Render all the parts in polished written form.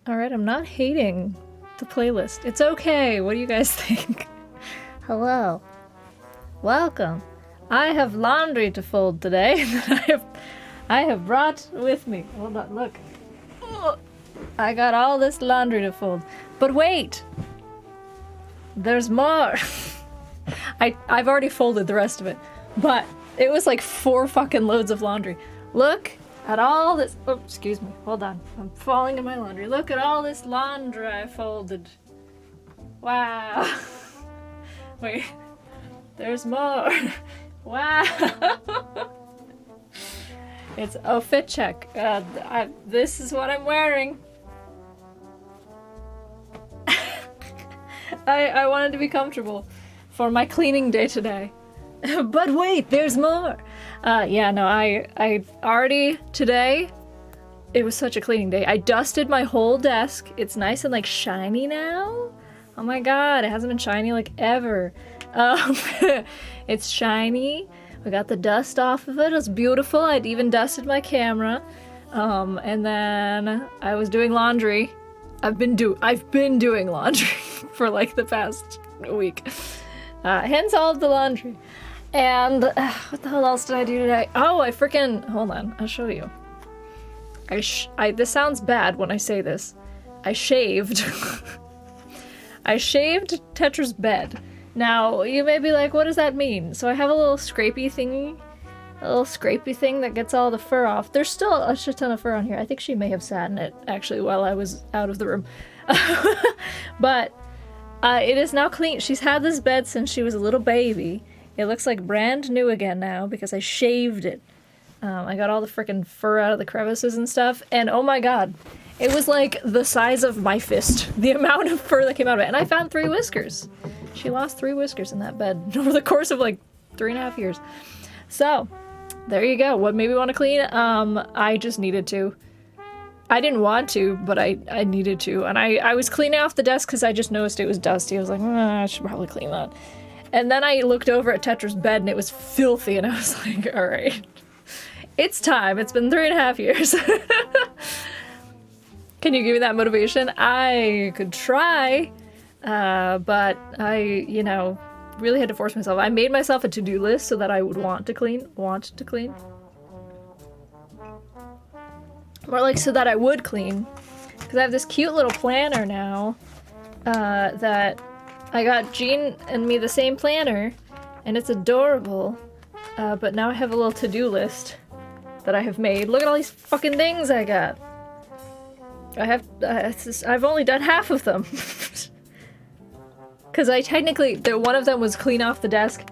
Alright, I'm not hating the playlist. It's okay. What do you guys think? Hello. Welcome. I have laundry to fold today that I have brought with me. Hold on, look. I got all this laundry to fold. But wait! There's more! I've already folded the rest of it. But it was like 4 fucking loads of laundry. Look at all this. Oh, excuse me. Hold on. I'm falling in my laundry. Look at all this laundry I folded. Wow. Wait. There's more. Wow. It's fit check. This is what I'm wearing. I wanted to be comfortable for my cleaning day today. But wait, there's more. Yeah, no, I already today, it was such a cleaning day. I dusted my whole desk. It's nice and like shiny now. Oh my god, it hasn't been shiny like ever. It's shiny. We got the dust off of it. It was beautiful. I'd even dusted my camera. And then I was doing laundry. I've been doing laundry for like the past week. Hence all of the laundry. And what the hell else did I do today? Oh, I freaking, hold on, I'll show you. This sounds bad when I say this. I shaved. I shaved Tetra's bed. Now, you may be like, what does that mean? So I have a little scrapey thing that gets all the fur off. There's still a shit ton of fur on here. I think she may have sat in it, actually, while I was out of the room. But it is now clean. She's had this bed since she was a little baby. It looks like brand new again now because I shaved it. I got all the frickin' fur out of the crevices and stuff, and oh my god. It was like the size of my fist, the amount of fur that came out of it. And I found 3 whiskers. She lost 3 whiskers in that bed over the course of like 3.5 years. So, there you go. What made me want to clean? I just needed to. I didn't want to, but I needed to. And I was cleaning off the desk because I just noticed it was dusty. I was like, I should probably clean that. And then I looked over at Tetra's bed and it was filthy. And I was like, all right, it's time. It's been 3.5 years. Can you give me that motivation? I could try, but I, really had to force myself. I made myself a to-do list so that I would want to clean. More like so that I would clean. Because I have this cute little planner now that I got Jean and me the same planner, and it's adorable. But now I have a little to-do list that I have made. Look at all these fucking things I got. I've only done half of them. Because one of them was clean off the desk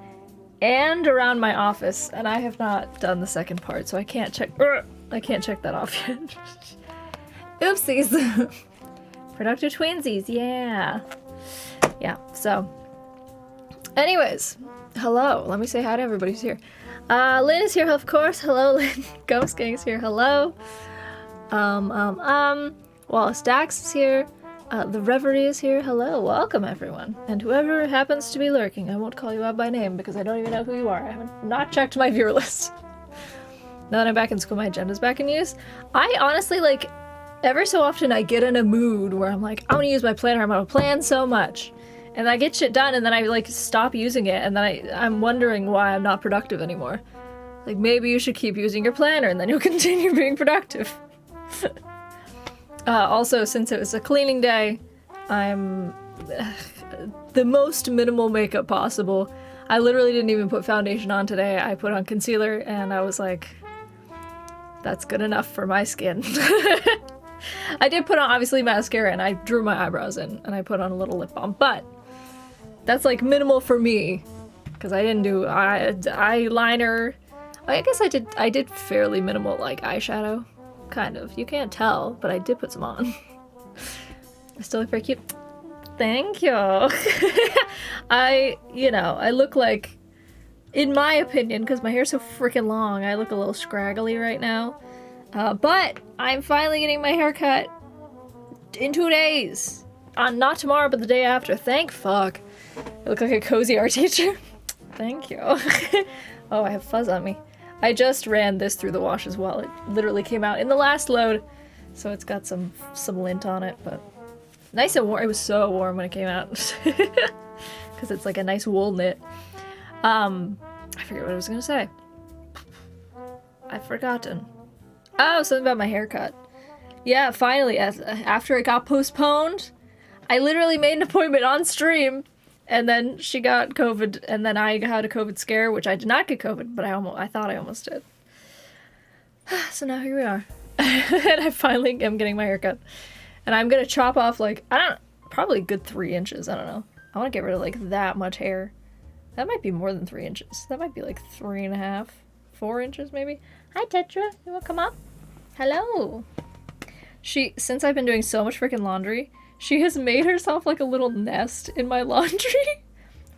and around my office, and I have not done the second part, so I can't check that off yet. Oopsies. Productive twinsies, yeah. Yeah, so. Anyways, hello. Let me say hi to everybody who's here. Lynn is here, of course. Hello, Lynn. Ghost Gang's here. Hello. Wallace Dax is here. The Reverie is here. Hello, welcome everyone. And whoever happens to be lurking, I won't call you out by name because I don't even know who you are. I haven't not checked my viewer list. Now that I'm back in school, my agenda's back in use. I honestly, every so often I get in a mood where I'm like, I'm gonna use my planner, I'm gonna plan so much. And I get shit done and then I, stop using it and then I'm wondering why I'm not productive anymore. Like, maybe you should keep using your planner and then you'll continue being productive. Also, since it was a cleaning day, I'm the most minimal makeup possible. I literally didn't even put foundation on today. I put on concealer and I was like, that's good enough for my skin. I did put on, obviously, mascara and I drew my eyebrows in and I put on a little lip balm, but that's minimal for me because I didn't do eyeliner. I guess I did fairly minimal eyeshadow. Kind of. You can't tell, but I did put some on. I still look very cute. Thank you. I look like, in my opinion, because my hair's so freaking long, I look a little scraggly right now. But I'm finally getting my hair cut in 2 days. Not tomorrow, but the day after. Thank fuck. I look like a cozy art teacher. Thank you. Oh, I have fuzz on me. I just ran this through the wash as well. It literally came out in the last load. So it's got some lint on it, but nice and warm. It was so warm when it came out. Because it's like a nice wool knit. I forget what I was gonna say. I've forgotten. Oh, something about my haircut. Yeah, finally, after it got postponed, I literally made an appointment on stream, and then she got COVID, and then I had a COVID scare, which I did not get COVID, but I thought I almost did. So now here we are. And I finally am getting my haircut. And I'm gonna chop off, like, probably a good 3 inches, I don't know. I want to get rid of, like, that much hair. That might be more than 3 inches. That might be, like, 3.5, 4 inches, maybe. Hi, Tetra. You wanna come up? Hello. Since I've been doing so much freaking laundry, she has made herself like a little nest in my laundry,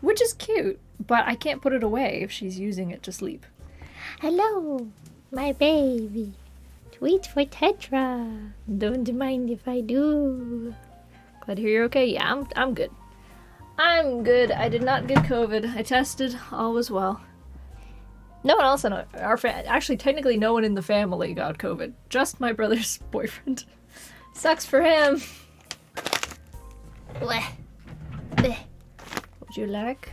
which is cute, but I can't put it away if she's using it to sleep. Hello, my baby. Tweet for Tetra. Don't mind if I do. Glad to hear you're okay. Yeah, I'm good. I'm good. I did not get COVID. I tested. All was well. No one else in our family, actually technically no one in the family got COVID. Just my brother's boyfriend. Sucks for him. Blech. Blech. Would you like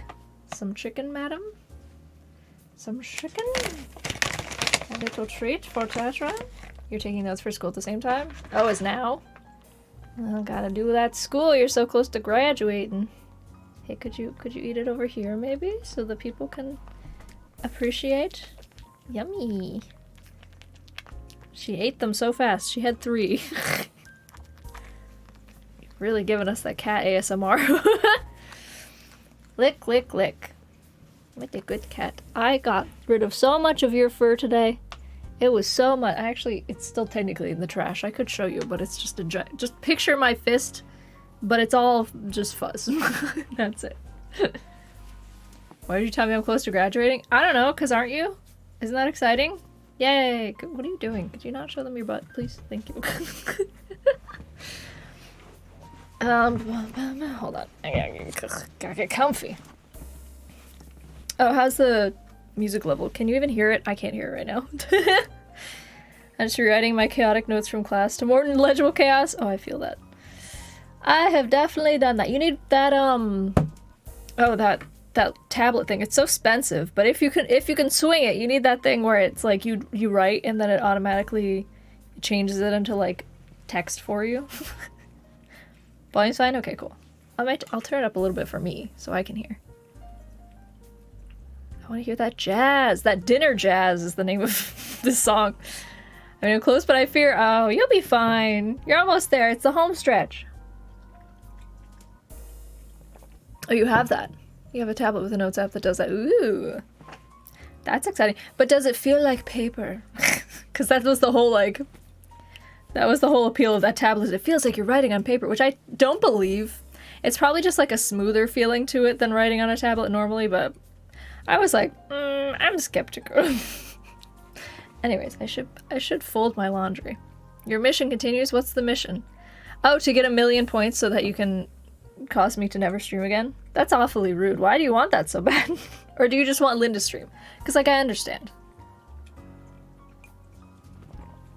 some chicken, madam? Some chicken? A little treat for Tetra? You're taking those for school at the same time? Oh, it's now? Well, gotta do that school. You're so close to graduating. Hey, could you eat it over here maybe? So the people can appreciate? Yummy. She ate them so fast. She had 3. Really giving us that cat ASMR. Lick, lick, lick. What a good cat. I got rid of so much of your fur today. It was so much. Actually, it's still technically in the trash. I could show you, but it's just just picture my fist, but it's all just fuzz. That's it. Why did you tell me I'm close to graduating? I don't know, because aren't you? Isn't that exciting? Yay! What are you doing? Could you not show them your butt, please? Thank you. Hold on. I gotta get comfy. Oh, how's the music level? Can you even hear it? I can't hear it right now. I'm just rewriting my chaotic notes from class to more legible chaos. Oh, I feel that. I have definitely done that. You need that, that tablet thing. It's so expensive, but if you can swing it, you need that thing where it's like you write and then it automatically changes it into like text for you. Volume's fine? Okay, cool. I'll turn it up a little bit for me so I can hear. I want to hear that jazz. That dinner jazz is the name of this song. I mean, I'm close, but I fear. Oh, you'll be fine. You're almost there. It's the home stretch. Oh, you have that. You have a tablet with a notes app that does that. Ooh. That's exciting. But does it feel like paper? Because that was the whole, that was the whole appeal of that tablet. It feels like you're writing on paper, which I don't believe. It's probably just like a smoother feeling to it than writing on a tablet normally, but I was like, I'm skeptical. Anyways, I should fold my laundry. Your mission continues. What's the mission? Oh, to get 1,000,000 points so that you can cause me to never stream again? That's awfully rude. Why do you want that so bad? Or do you just want Lynn to stream? Because, I understand.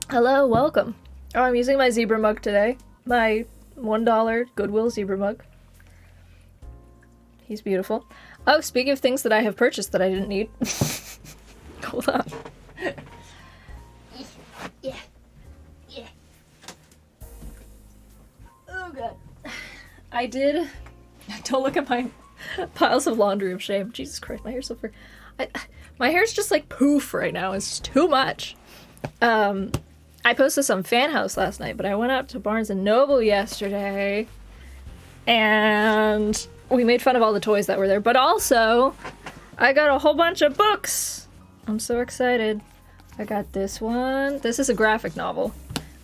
Hello, welcome. Oh, I'm using my zebra mug today. My $1 Goodwill zebra mug. He's beautiful. Oh, speaking of things that I have purchased that I didn't need. Hold on. Yeah. Oh, God. I did... Don't look at my piles of laundry of shame. Jesus Christ, my hair's so fur. My hair's just like poof right now. It's too much. I posted some fan house last night, but I went out to Barnes & Noble yesterday, and we made fun of all the toys that were there, but also, I got a whole bunch of books! I'm so excited. I got this one. This is a graphic novel.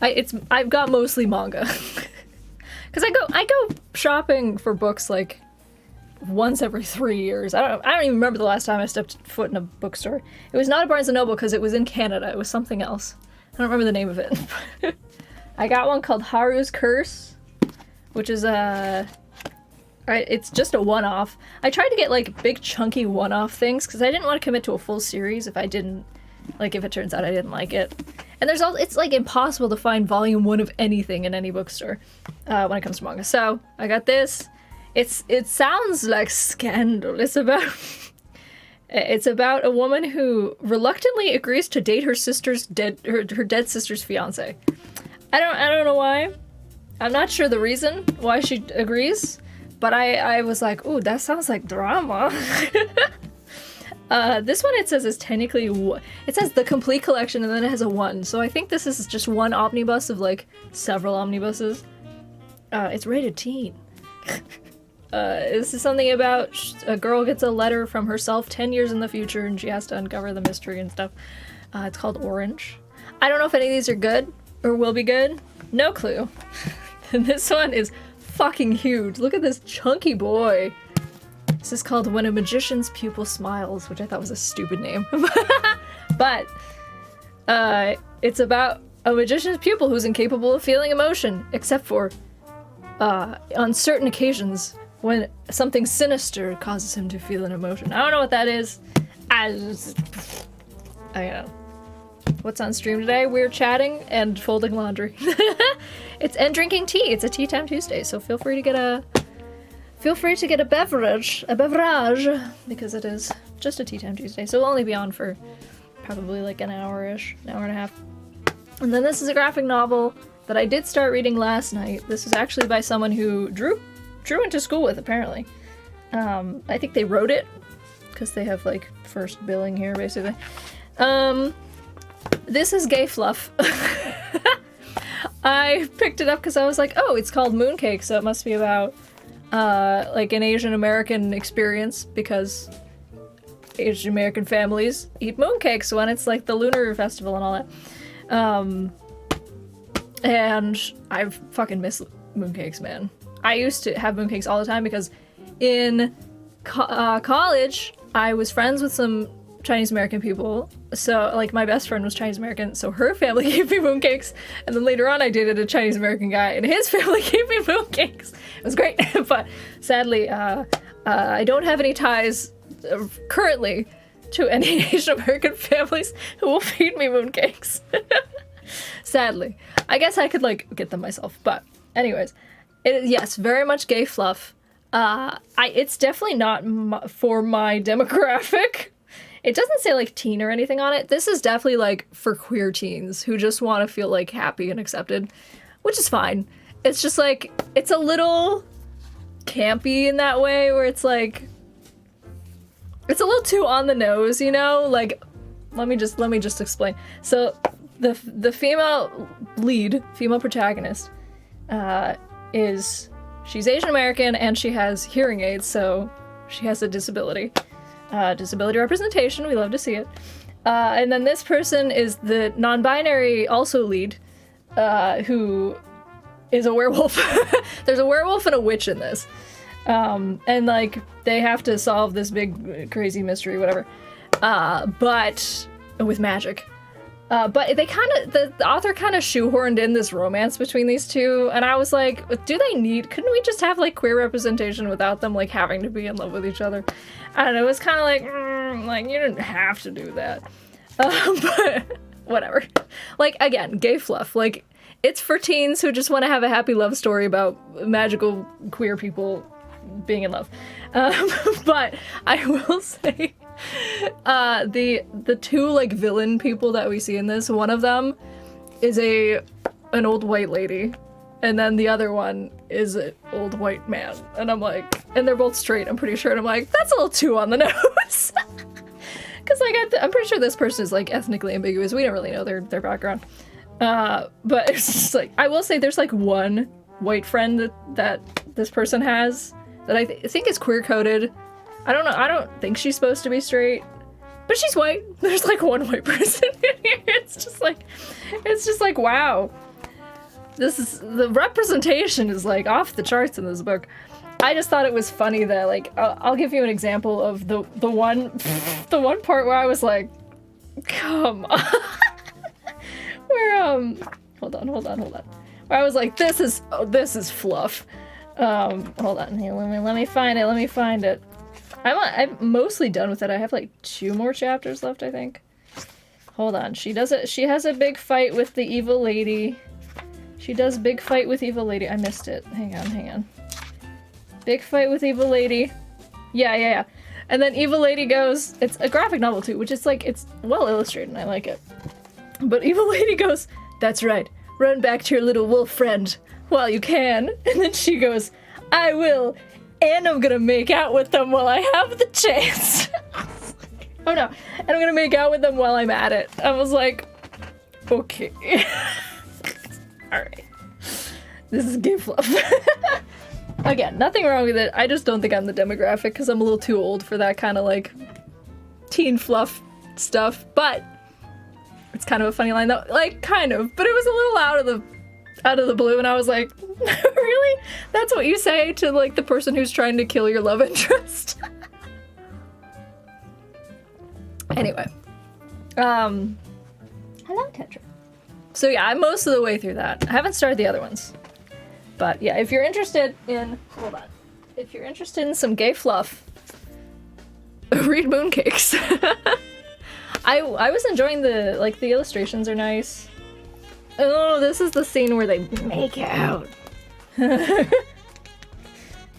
I've got mostly manga. Because I go shopping for books like once every 3 years. I don't even remember the last time I stepped foot in a bookstore. It was not a Barnes & Noble because it was in Canada. It was something else. I don't remember the name of it. I got one called Haru's Curse, which is it's just a one-off. I tried to get like big chunky one-off things because I didn't want to commit to a full series if I didn't, if it turns out I didn't like it. And there's all, it's like impossible to find volume 1 of anything in any bookstore when it comes to manga. So I got this. It sounds like Scandal. It's about a woman who reluctantly agrees to date her dead sister's fiance. I don't know why. I'm not sure the reason why she agrees, but I was like, ooh, that sounds like drama. This one, it says, is technically, it says the complete collection, and then it has a 1. So I think this is just one omnibus of, like, several omnibuses. It's rated teen. This is something about a girl gets a letter from herself 10 years in the future, and she has to uncover the mystery and stuff. It's called Orange. I don't know if any of these are good, or will be good. No clue. And this one is fucking huge. Look at this chunky boy. This is called When a Magician's Pupil Smiles, which I thought was a stupid name. But it's about a magician's pupil who's incapable of feeling emotion, except for on certain occasions when something sinister causes him to feel an emotion. I don't know what that is. I don't know. What's on stream today? We're chatting and folding laundry. And drinking tea. It's a Teatime Tuesday, so feel free to get a beverage, because it is just a Teatime Tuesday, so it'll only be on for probably like an hour-ish, an hour and a half. And then this is a graphic novel that I did start reading last night. This is actually by someone who Drew went to school with, apparently. I think they wrote it, because they have, like, first billing here, basically. This is Gay Fluff. I picked it up because I was like, oh, it's called Mooncake, so it must be about like an Asian American experience, because Asian American families eat mooncakes when it's like the Lunar Festival and all that. And I fucking miss mooncakes, man. I used to have mooncakes all the time because in college I was friends with some Chinese American people. So, like, my best friend was Chinese American, so her family gave me mooncakes. And then later on, I dated a Chinese American guy, and his family gave me mooncakes. It was great. But sadly, I don't have any ties currently to any Asian American families who will feed me mooncakes. Sadly. I guess I could, like, get them myself. But, anyways, yes, very much gay fluff. It's definitely not for my demographic. It doesn't say, like, teen or anything on it. This is definitely, like, for queer teens who just want to feel, like, happy and accepted, which is fine. It's just, like, it's a little campy in that way where it's, like, it's a little too on the nose, you know? Like, let me just explain. So, the female protagonist, she's Asian American and she has hearing aids, so she has a disability. Disability representation, we love to see it. And then this person is the non-binary also lead, who is a werewolf. There's a werewolf and a witch in this. And, like, they have to solve this big, crazy mystery, whatever. But with magic. But the author kind of shoehorned in this romance between these two, and I was like, couldn't we just have, like, queer representation without them, like, having to be in love with each other? I don't know, it was kind of like, you didn't have to do that. But whatever. Like, again, gay fluff. Like, it's for teens who just want to have a happy love story about magical queer people being in love. But I will say, the two, like, villain people that we see in this, one of them is an old white lady, and then the other one is an old white man, and I'm like, and they're both straight, I'm pretty sure, and I'm like, that's a little too on the nose. Because, like, I'm pretty sure this person is, like, ethnically ambiguous. We don't really know their background. But it's just, like, I will say there's, like, one white friend that this person has that I think is queer-coded. I don't know, I don't think she's supposed to be straight, but she's white. There's, like, one white person in here. It's just like, wow. The representation is, like, off the charts in this book. I just thought it was funny that, like, I'll give you an example of the one part where I was like, come on. Where, hold on. Where I was like, this is fluff. Hold on, here, let me find it. I'm mostly done with it. I have, like, 2 more chapters left, I think. Hold on. She has a big fight with the evil lady. She does big fight with evil lady. I missed it. Hang on. Big fight with evil lady. Yeah. And then evil lady goes, it's a graphic novel too, which is like, it's well illustrated and I like it. But evil lady goes, that's right. Run back to your little wolf friend while you can. And then she goes, I will. And I'm gonna make out with them while I have the chance. Oh no. And I'm gonna make out with them while I'm at it. I was like, okay. Alright. This is gay fluff. Again, nothing wrong with it. I just don't think I'm the demographic because I'm a little too old for that kind of like teen fluff stuff. But it's kind of a funny line though. Like, kind of. But it was a little out of the blue and I was like, really? That's what you say to like the person who's trying to kill your love interest? Anyway. Hello, Tetra. So yeah, I'm most of the way through that. I haven't started the other ones. But yeah, if you're interested in... Hold on. If you're interested in some gay fluff, read Mooncakes. I was enjoying the illustrations are nice. Oh, this is the scene where they make out. Oh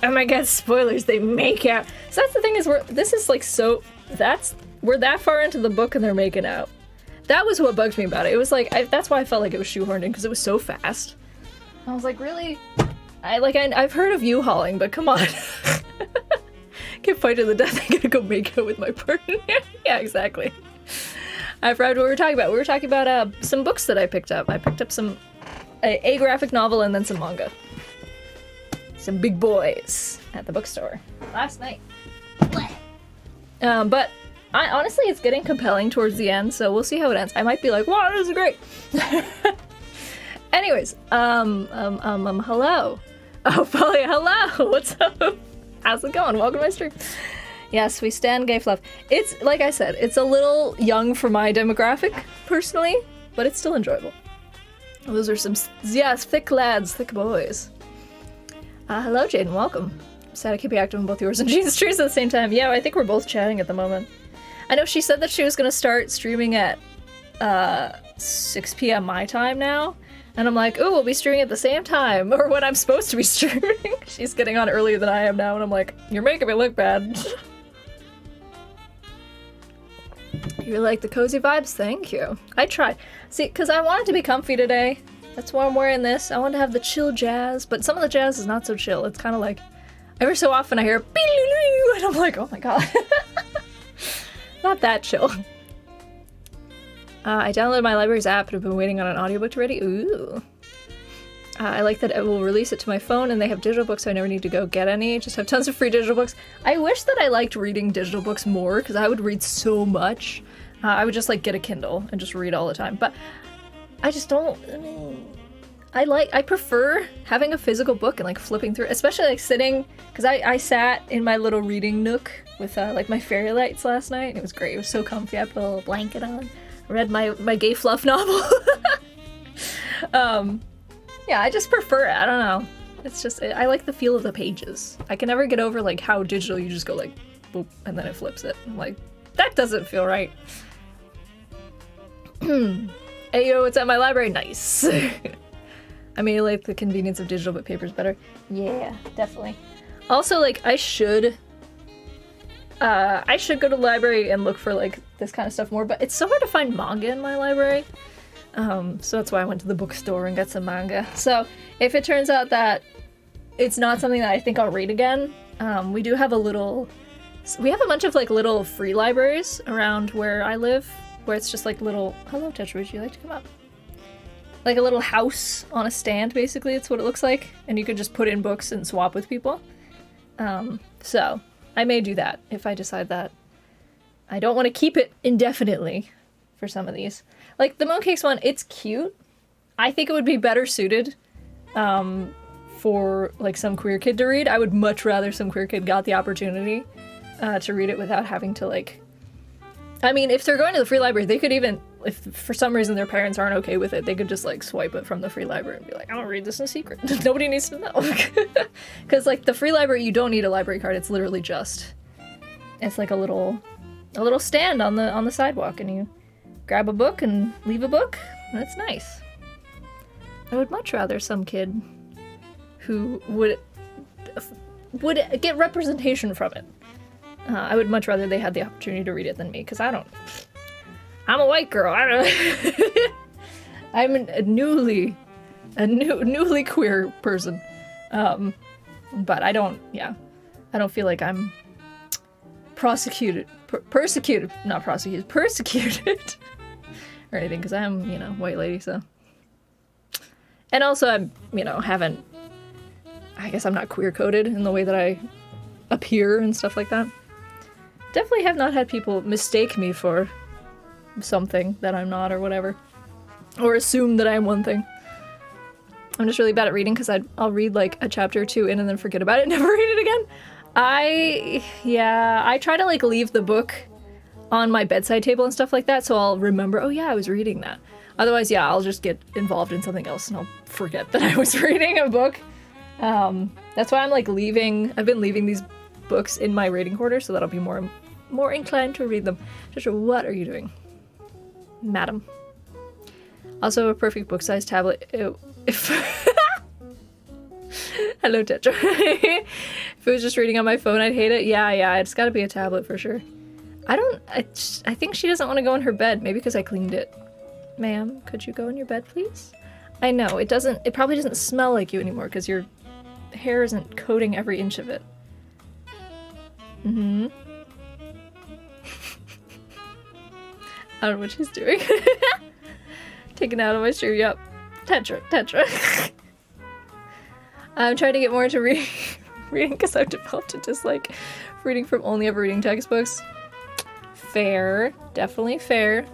my god, spoilers, they make out. So that's the thing is, we're that far into the book and they're making out. That was what bugged me about it. It was like, that's why I felt like it was shoehorned in, because it was so fast. I was like, really? I've heard of U-hauling, but come on. Can't fight to the death, I gotta go make out with my partner. Yeah, exactly. I forgot what we were talking about. We were talking about some books that I picked up. I picked up a graphic novel and then some manga. Some big boys at the bookstore last night. But honestly, it's getting compelling towards the end, so we'll see how it ends. I might be like, wow, this is great. Anyways, hello. Oh, Polly, hello. What's up? How's it going? Welcome to my stream. Yes, we stand gay fluff. It's, like I said, it's a little young for my demographic, personally, but it's still enjoyable. Those are some, yes, thick lads, thick boys. Hello, Jaden, welcome. Sad I can't be active on both yours and Jean's streams at the same time. Yeah, I think we're both chatting at the moment. I know she said that she was gonna start streaming at 6 p.m. my time now. And I'm like, ooh, we'll be streaming at the same time, or when I'm supposed to be streaming. She's getting on earlier than I am now, and I'm like, you're making me look bad. You like the cozy vibes? Thank you. I tried. See, because I wanted to be comfy today. That's why I'm wearing this. I wanted to have the chill jazz, but some of the jazz is not so chill. It's kind of like, every so often I hear, and I'm like, oh my god. Not that chill. I downloaded my library's app and have been waiting on an audiobook to ready. Ooh. I like that it will release it to my phone and they have digital books so I never need to go get any. Just have tons of free digital books. I wish that I liked reading digital books more because I would read so much. I would just like get a Kindle and just read all the time. But I just don't... I prefer having a physical book and like flipping through, especially like sitting, because I sat in my little reading nook with like my fairy lights last night and it was great. It was so comfy. I put a little blanket on. Read my gay fluff novel. Yeah, I just prefer it. I don't know. It's just, I like the feel of the pages. I can never get over like how digital you just go like, boop, and then it flips it. I'm like, that doesn't feel right. Ayo, it's at my library. Nice. I mean, like the convenience of digital, but paper's better. Yeah, definitely. Also, like, I should go to the library and look for like this kind of stuff more, but it's so hard to find manga in my library. So that's why I went to the bookstore and got some manga. So if it turns out that it's not something that I think I'll read again, we have a bunch of like little free libraries around where I live, where it's just like little, hello Tetra, would you like to come up? Like a little house on a stand, basically, it's what it looks like, and you could just put in books and swap with people. So I may do that if I decide that I don't want to keep it indefinitely for some of these. Like the Mooncakes one, it's cute. I think it would be better suited for like some queer kid to read. I would much rather some queer kid got the opportunity to read it without having to like... I mean, if they're going to the free library, they could even, if for some reason their parents aren't okay with it, they could just like swipe it from the free library and be like, I don't read this in secret. Nobody needs to know. Because like the free library, you don't need a library card. It's literally just, it's like a little stand on the sidewalk, and you grab a book and leave a book. That's nice. I would much rather some kid who would get representation from it. I would much rather they had the opportunity to read it than me, because I'm a white girl. I don't I'm a newly queer person. But I don't feel like I'm persecuted or anything, because I'm, white lady, so. And also I guess I'm not queer-coded in the way that I appear and stuff like that. Definitely have not had people mistake me for something that I'm not or whatever. Or assume that I am one thing. I'm just really bad at reading, because I'll read like a chapter or two in and then forget about it and never read it again. I try to like leave the book on my bedside table and stuff like that, so I'll remember, oh yeah, I was reading that. Otherwise, yeah, I'll just get involved in something else and I'll forget that I was reading a book. That's why I've been leaving these books in my reading corner, so that I'll be more inclined to read them. Tetra, what are you doing? Madam. Also a perfect book-sized tablet. Hello, Tetra. If it was just reading on my phone, I'd hate it. Yeah, it's gotta be a tablet for sure. I think she doesn't want to go in her bed, maybe because I cleaned it. Ma'am, could you go in your bed, please? I know, it probably doesn't smell like you anymore, because your hair isn't coating every inch of it. Mm-hmm. I don't know what she's doing. Taken out of my stream, yep. Tetra. I'm trying to get more into reading because I've developed a dislike for reading from only ever reading textbooks. Fair. Definitely fair.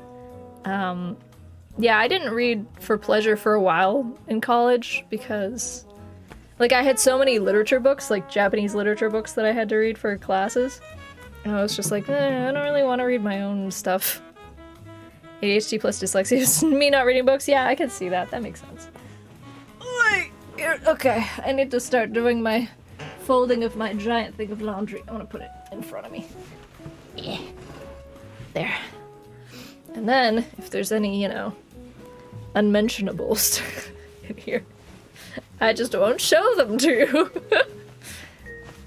Yeah, I didn't read for pleasure for a while in college because, like, I had so many literature books, like Japanese literature books that I had to read for classes. And I was just like, I don't really want to read my own stuff. ADHD plus dyslexia is me not reading books? Yeah, I can see that. That makes sense. Wait, okay, I need to start doing my folding of my giant thing of laundry. I want to put it in front of me. Yeah. There. And then, if there's any, unmentionables in here, I just won't show them to you.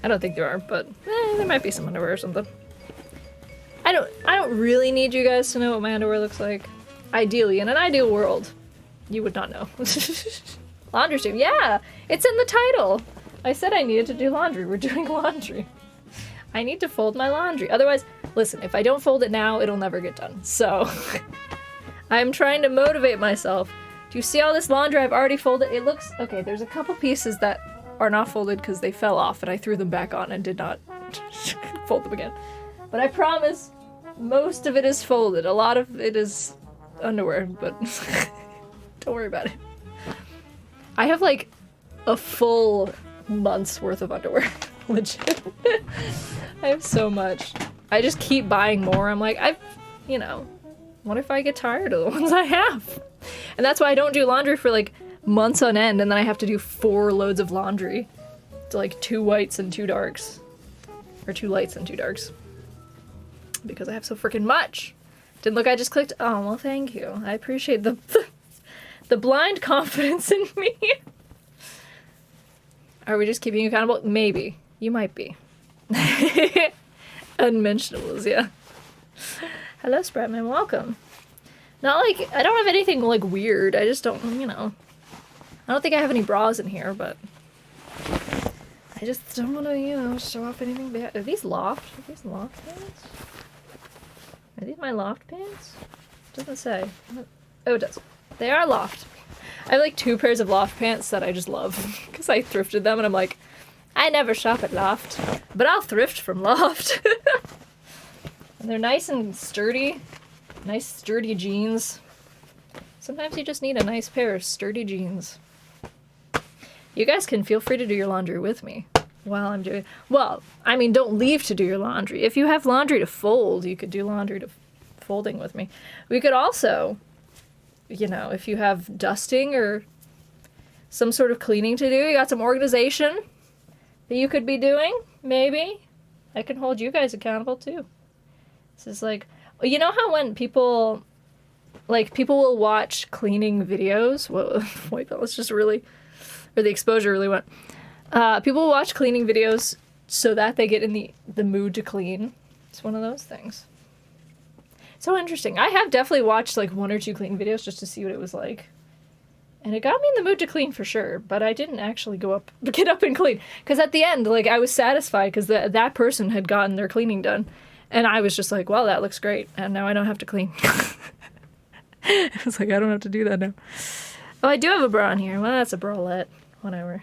I don't think there are, but there might be some underwear or something. I don't really need you guys to know what my underwear looks like. Ideally, in an ideal world, you would not know. Laundry stream, yeah! It's in the title! I said I needed to do laundry. We're doing laundry. I need to fold my laundry. Otherwise, listen, if I don't fold it now, it'll never get done. So, I'm trying to motivate myself. Do you see all this laundry I've already folded? It looks... Okay, there's a couple pieces that are not folded because they fell off and I threw them back on and did not fold them again. But I promise, most of it is folded. A lot of it is underwear, but don't worry about it. I have like a full month's worth of underwear. Legit. I have so much. I just keep buying more. I'm like, what if I get tired of the ones I have? And that's why I don't do laundry for like months on end, and then I have to do 4 loads of laundry. To like 2 whites and 2 darks. Or 2 lights and 2 darks. Because I have so freaking much. Didn't look, I just clicked. Oh, well, thank you. I appreciate the blind confidence in me. Are we just keeping you accountable? Maybe. You might be. Unmentionables, yeah. Hello, Spratman, welcome. Not like, I don't have anything like weird. I just don't, I don't think I have any bras in here, but I just don't want to, show off anything bad. Are these loft? Are these loft pants? Are these my loft pants? Doesn't say. Oh, it does. They are loft. I have like 2 pairs of loft pants that I just love because I thrifted them and I'm like, I never shop at Loft, but I'll thrift from Loft. And they're nice and sturdy. Nice sturdy jeans. Sometimes you just need a nice pair of sturdy jeans. You guys can feel free to do your laundry with me while I'm doing... Well, I mean, don't leave to do your laundry. If you have laundry to fold, you could do laundry to folding with me. We could also, if you have dusting or some sort of cleaning to do, you got some organization that you could be doing, maybe. I can hold you guys accountable, too. This is like... You know how when people like, people will watch cleaning videos. Whoa, wait, that was just really, or the exposure really went. People will watch cleaning videos so that they get in the mood to clean. It's one of those things. So interesting. I have definitely watched, like, 1 or 2 cleaning videos just to see what it was like. And it got me in the mood to clean for sure, but I didn't actually get up and clean. Because at the end, like, I was satisfied because that person had gotten their cleaning done. And I was just like, well, that looks great. And now I don't have to clean. I was like, I don't have to do that now. Oh, I do have a bra on here. Well, that's a bralette. Whatever.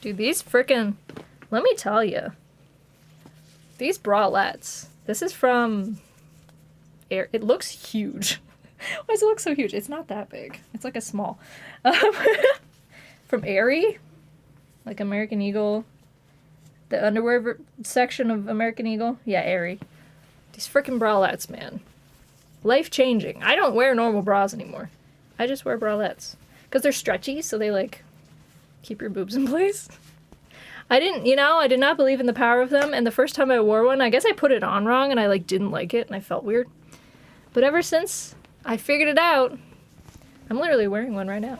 Dude, these frickin'... Let me tell you. These bralettes. This is from... Air. It looks huge. Why does it look so huge? It's not that big. It's like a small. From Aerie. Like American Eagle. The underwear section of American Eagle. Yeah, Aerie. These frickin' bralettes, man. Life-changing. I don't wear normal bras anymore. I just wear bralettes. Because they're stretchy, so they, like, keep your boobs in place. I did not believe in the power of them, and the first time I wore one, I guess I put it on wrong, and I, like, didn't like it, and I felt weird. But ever since I figured it out, I'm literally wearing one right now.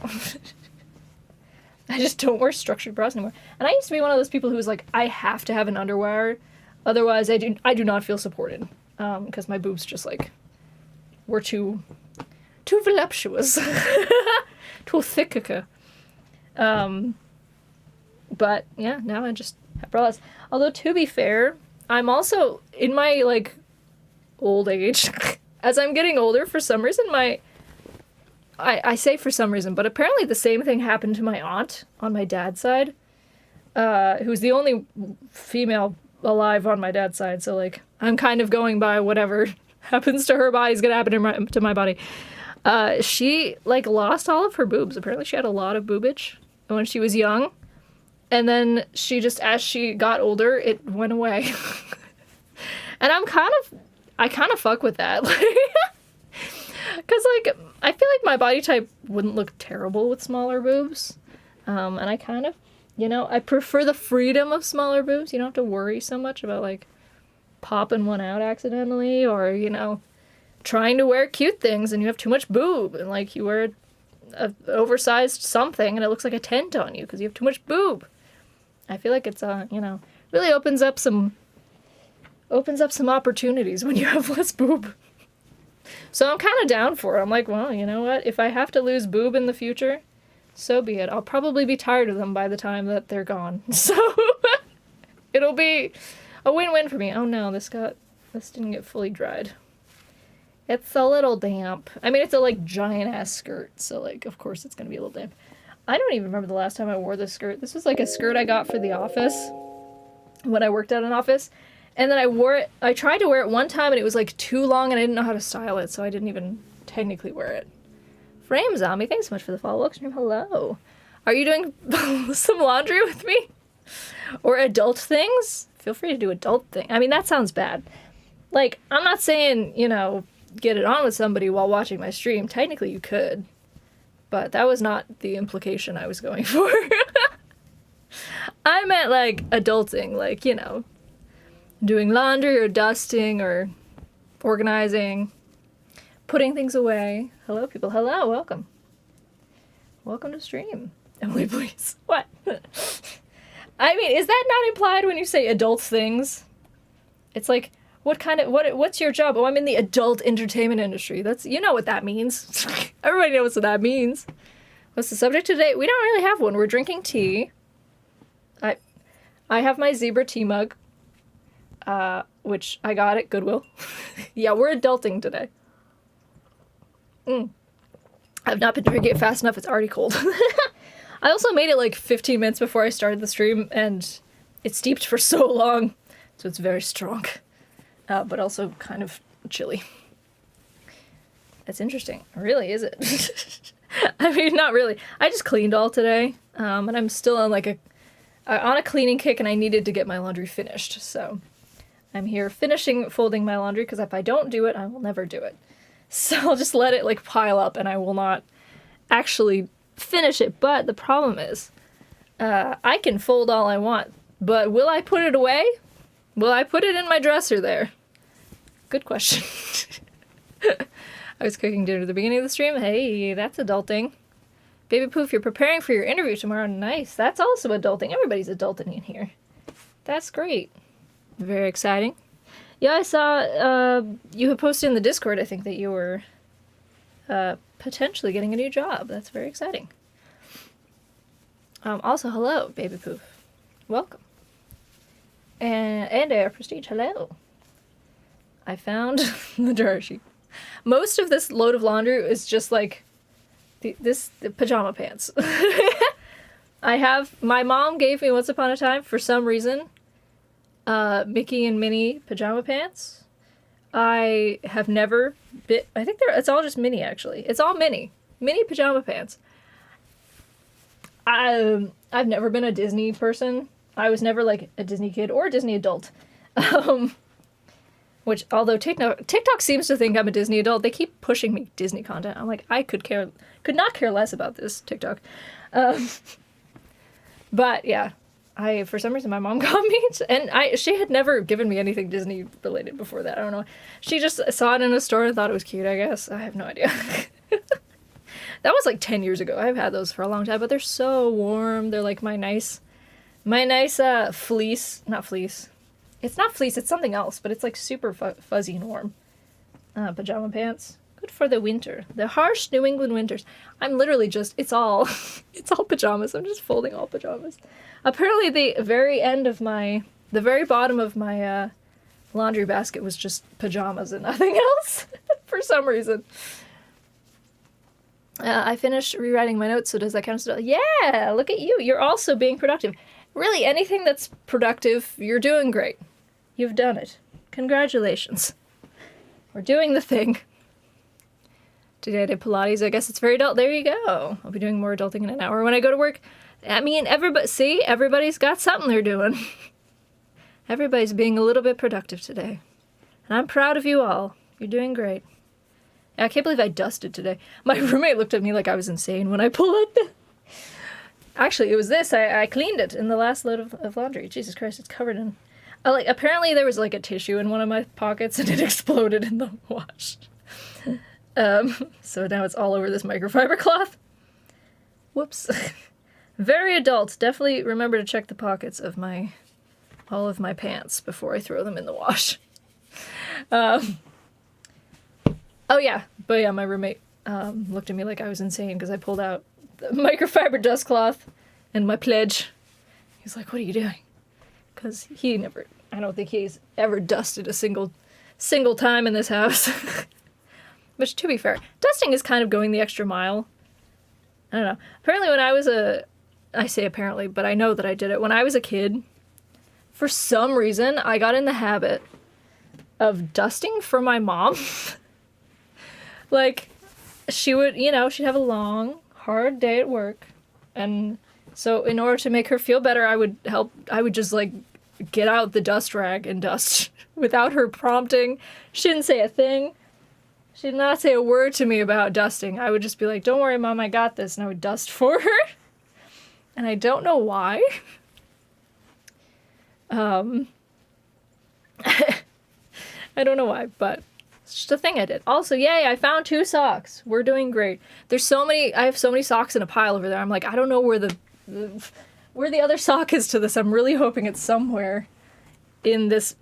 I just don't wear structured bras anymore. And I used to be one of those people who was like, I have to have an underwire, otherwise I do not feel supported. Because my boobs just, like, were too voluptuous. Too thick. But, yeah, now I just have bras. Although, to be fair, I'm also, in my, like, old age, as I'm getting older, for some reason, I say for some reason, but apparently the same thing happened to my aunt on my dad's side, who's the only female alive on my dad's side, so, like, I'm kind of going by whatever happens to her body is gonna happen to my body. She, like, lost all of her boobs. Apparently she had a lot of boobage when she was young. And then she just, as she got older, it went away. And I kind of fuck with that. Because, like, I feel like my body type wouldn't look terrible with smaller boobs. And I kind of, I prefer the freedom of smaller boobs. You don't have to worry so much about, like, popping one out accidentally or, trying to wear cute things and you have too much boob and, like, you wear a oversized something and it looks like a tent on you because you have too much boob. I feel like it's, really opens up some opportunities when you have less boob. So I'm kind of down for it. I'm like, well, you know what? If I have to lose boob in the future, so be it. I'll probably be tired of them by the time that they're gone. So it'll be a win-win for me. Oh no, this didn't get fully dried. It's a little damp. I mean, it's a, like, giant-ass skirt, so, like, of course it's gonna be a little damp. I don't even remember the last time I wore this skirt. This was, like, a skirt I got for the office when I worked at an office. And then I wore it. I tried to wear it one time, and it was, like, too long, and I didn't know how to style it, so I didn't even technically wear it. Frame Zombie, thanks so much for the follow. Stream, hello. Are you doing some laundry with me? Or adult things? Feel free to do adult things. I mean, that sounds bad. Like, I'm not saying, get it on with somebody while watching my stream. Technically, you could. But that was not the implication I was going for. I meant, like, adulting. Like, doing laundry or dusting or organizing. Putting things away. Hello, people. Hello, welcome. Welcome to stream. Emily, please. What? I mean, is that not implied when you say adult things? It's like... What's your job? Oh, I'm in the adult entertainment industry. You know what that means. Everybody knows what that means. What's the subject today? We don't really have one. We're drinking tea. I have my zebra tea mug, which I got at Goodwill. Yeah, we're adulting today. I've not been drinking it fast enough. It's already cold. I also made it like 15 minutes before I started the stream, and it steeped for so long, so it's very strong. But also kind of chilly. That's interesting. Really, is it? I mean, not really. I just cleaned all today, and I'm still on on a cleaning kick, and I needed to get my laundry finished. So I'm here folding my laundry, because if I don't do it, I will never do it. So I'll just let it pile up, and I will not actually finish it. But the problem is, I can fold all I want, but will I put it away? Will I put it in my dresser there? Good question. I was cooking dinner at the beginning of the stream. Hey, that's adulting. Baby Poof, you're preparing for your interview tomorrow. Nice. That's also adulting. Everybody's adulting in here. That's great. Very exciting. Yeah, I saw you had posted in the Discord, I think, that you were potentially getting a new job. That's very exciting. Also, hello, Baby Poof. Welcome. And Air Prestige, hello. I found the dryer sheet. Most of this load of laundry is just like the pajama pants. My mom gave me once upon a time, for some reason, Mickey and Minnie pajama pants. I have never I think it's all just Minnie, actually. It's all Minnie pajama pants. I've never been a Disney person. I was never like a Disney kid or a Disney adult. Which, although TikTok seems to think I'm a Disney adult, they keep pushing me Disney content. I'm like, I could not care less about this TikTok. But yeah, for some reason my mom got me, and she had never given me anything Disney related before that. I don't know. She just saw it in a store and thought it was cute, I guess. I have no idea. That was like 10 years ago. I've had those for a long time, but they're so warm. They're like my nice fleece, not fleece. It's not fleece, it's something else, but it's like super fuzzy and warm. Pajama pants. Good for the winter. The harsh New England winters. I'm literally just, it's all pajamas. I'm just folding all pajamas. Apparently the very bottom of my laundry basket was just pajamas and nothing else for some reason. I finished rewriting my notes, so does that count as... Yeah, look at you. You're also being productive. Really, anything that's productive, you're doing great. You've done it. Congratulations. We're doing the thing. Today I did Pilates. I guess it's very adult. There you go. I'll be doing more adulting in an hour when I go to work. I mean, everybody's got something they're doing. Everybody's being a little bit productive today. And I'm proud of you all. You're doing great. I can't believe I dusted today. My roommate looked at me like I was insane when I pulled out the... Actually, it was this. I cleaned it in the last load of laundry. Jesus Christ, it's covered in... apparently there was like a tissue in one of my pockets and it exploded in the wash. So now it's all over this microfiber cloth. Whoops. Very adult. Definitely remember to check the pockets of all of my pants before I throw them in the wash. Oh yeah, but yeah, my roommate looked at me like I was insane because I pulled out the microfiber dust cloth and my pledge. He's like, "What are you doing?" Because I don't think he's ever dusted a single time in this house. Which, to be fair, dusting is kind of going the extra mile. I don't know. Apparently when I say apparently, but I know that I did it. When I was a kid, for some reason, I got in the habit of dusting for my mom. Like, she would, she'd have a long, hard day at work. And so in order to make her feel better, I would just, like, get out the dust rag and dust without her prompting. She didn't say a thing. She did not say a word to me about dusting. I would just be like, "Don't worry, Mom, I got this." And I would dust for her. And I don't know why. I don't know why, but it's just a thing I did. Also, yay, I found 2 socks. We're doing great. I have so many socks in a pile over there. I'm like, I don't know where the other sock is to this. I'm really hoping it's somewhere in this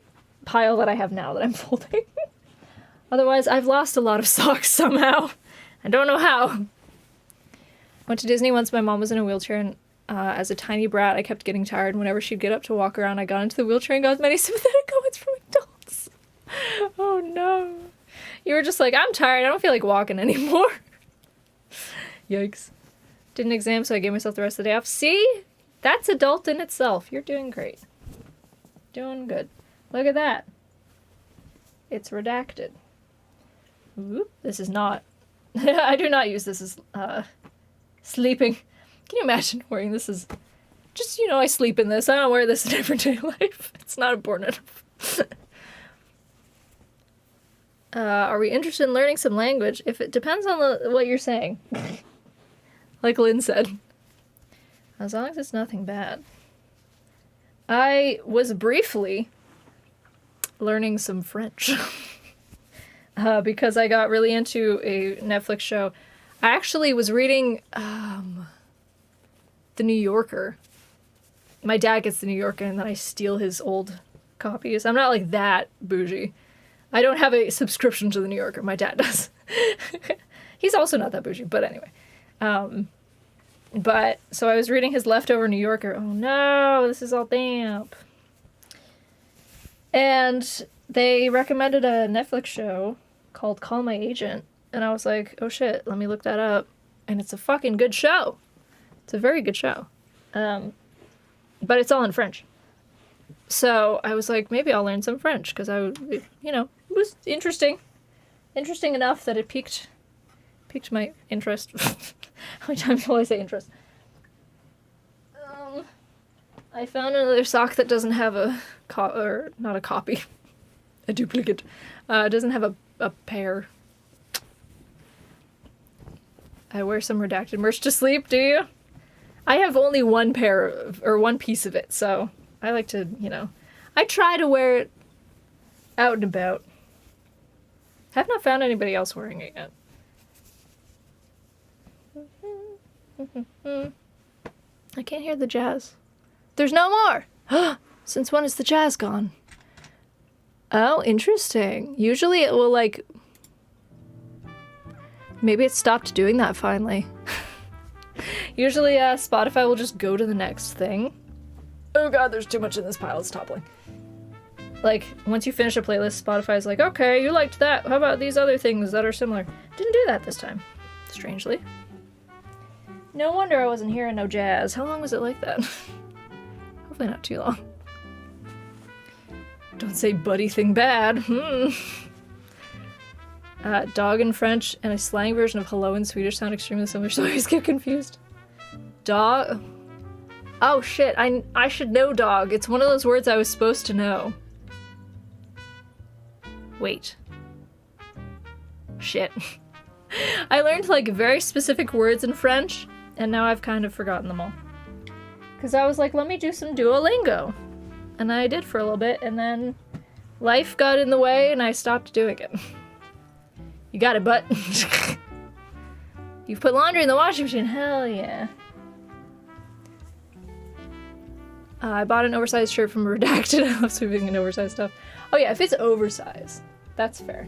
pile that I have now that I'm folding. Otherwise, I've lost a lot of socks somehow. I don't know how. Went to Disney once. My mom was in a wheelchair, and as a tiny brat, I kept getting tired. Whenever she'd get up to walk around, I got into the wheelchair and got as many sympathetic comments from adults. Oh no. You were just like, "I'm tired. I don't feel like walking anymore." Yikes. Did an exam, so I gave myself the rest of the day off. See? That's adult in itself. You're doing great. Doing good. Look at that. It's redacted. Oop, this is not... I do not use this as sleeping. Can you imagine wearing this as... Just, I sleep in this. I don't wear this in everyday life. It's not important enough. Are we interested in learning some language? If it depends on what you're saying. Like Lynn said. As long as it's nothing bad. I was briefly learning some French. because I got really into a Netflix show. I actually was reading The New Yorker. My dad gets The New Yorker, and then I steal his old copies. I'm not like that bougie. I don't have a subscription to The New Yorker. My dad does. He's also not that bougie, but anyway. But so I was reading his leftover New Yorker. Oh no, this is all damp. And they recommended a Netflix show called Call My Agent. And I was like, oh shit, let me look that up. And it's a fucking good show. It's a very good show. But it's all in French. So I was like, maybe I'll learn some French, because it was interesting. Interesting enough that it piqued my interest. How many times will I say interest? I found another sock that doesn't have a not a copy, a duplicate. It doesn't have a pair. I wear some redacted merch to sleep, do you? I have only one pair or one piece of it, so I like to, I try to wear it out and about. Have not found anybody else wearing it yet. I can't hear the jazz. There's no more! Since when is the jazz gone? Oh, interesting. Usually it will, maybe it stopped doing that finally. Usually, Spotify will just go to the next thing. Oh god, there's too much in this pile, it's toppling. Once you finish a playlist, Spotify's like, okay, you liked that, how about these other things that are similar? Didn't do that this time, strangely. No wonder I wasn't hearing no jazz. How long was it like that? Hopefully not too long. Don't say buddy thing bad. Dog in French and a slang version of hello in Swedish sound extremely similar, so I always get confused. Dog? Oh shit, I should know dog. It's one of those words I was supposed to know. Wait. Shit. I learned very specific words in French, and now I've kind of forgotten them all. Because I was like, let me do some Duolingo. And I did for a little bit, and then life got in the way and I stopped doing it. You got it, butt. You've put laundry in the washing machine. Hell yeah. I bought an oversized shirt from Redacted. I love sweeping in oversized stuff. Oh yeah, if it's oversized, that's fair.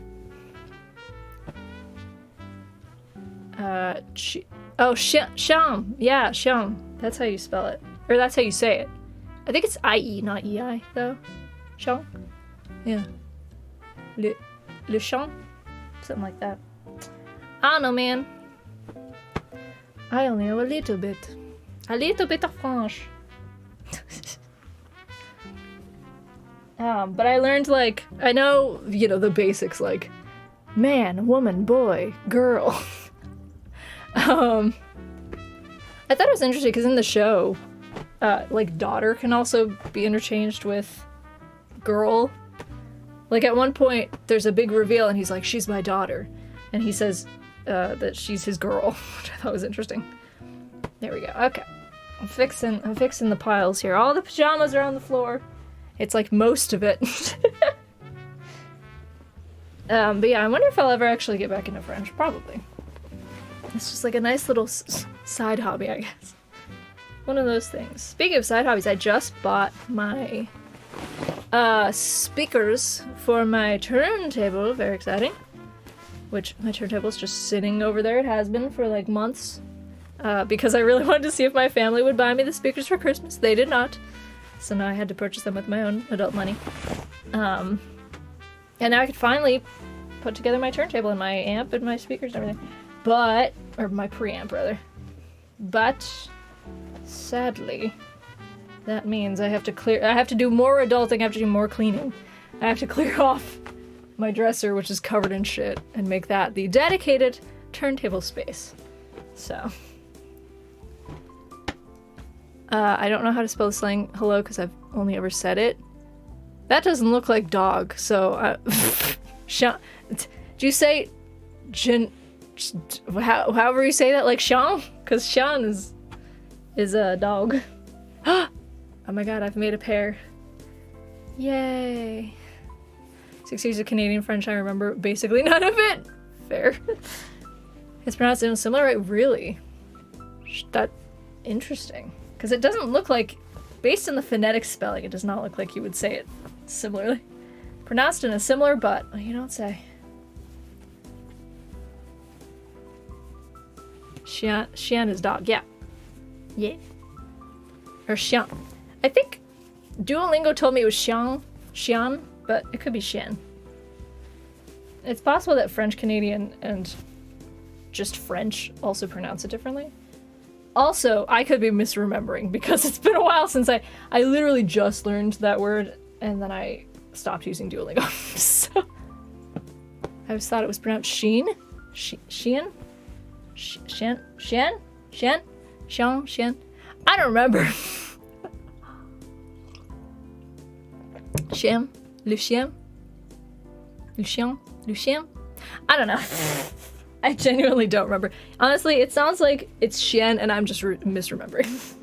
Sham. Yeah, Sham. That's how you spell it. Or that's how you say it. I think it's I-E, not E-I, though. Sham? Yeah. Le Sham? Something like that. I don't know, man. I only know a little bit. A little bit of French. But I learned, I know, the basics, man, woman, boy, girl. I thought it was interesting, because in the show, daughter can also be interchanged with girl. At one point, there's a big reveal, and he's like, she's my daughter. And he says that she's his girl, which I thought was interesting. There we go. Okay. I'm fixing the piles here. All the pajamas are on the floor. It's most of it. But yeah, I wonder if I'll ever actually get back into French. Probably. It's just a nice little side hobby, I guess. One of those things. Speaking of side hobbies, I just bought my speakers for my turntable. Very exciting. Which my turntable is just sitting over there. It has been for months. Because I really wanted to see if my family would buy me the speakers for Christmas. They did not. So now I had to purchase them with my own adult money. And now I could finally put together my turntable and my amp and my speakers and everything. Or my preamp rather. But sadly, that means I have to do more adulting, I have to do more cleaning. I have to clear off my dresser, which is covered in shit, and make that the dedicated turntable space. So. I don't know how to spell the slang hello because I've only ever said it. That doesn't look like dog, so Sean, do you say however you say that, like Sean? Because Sean is a dog. Oh my god, I've made a pair. Yay. 6 years of Canadian French, I remember basically none of it. Fair. It's pronounced similar, right? Really? That interesting. Because it doesn't look like, based on the phonetic spelling, it does not look like you would say it similarly. Pronounced in a similar but, you don't say. Chien is dog, yeah. Yeah. Or chien. I think Duolingo told me it was chien, but it could be chien. It's possible that French Canadian and just French also pronounce it differently. Also, I could be misremembering because it's been a while since I literally just learned that word and then I stopped using Duolingo. So I always thought it was pronounced sheen. Shein? Shen? I don't remember. Chien? Lucien? I don't know. I genuinely don't remember. Honestly, it sounds like it's Chien and I'm just misremembering.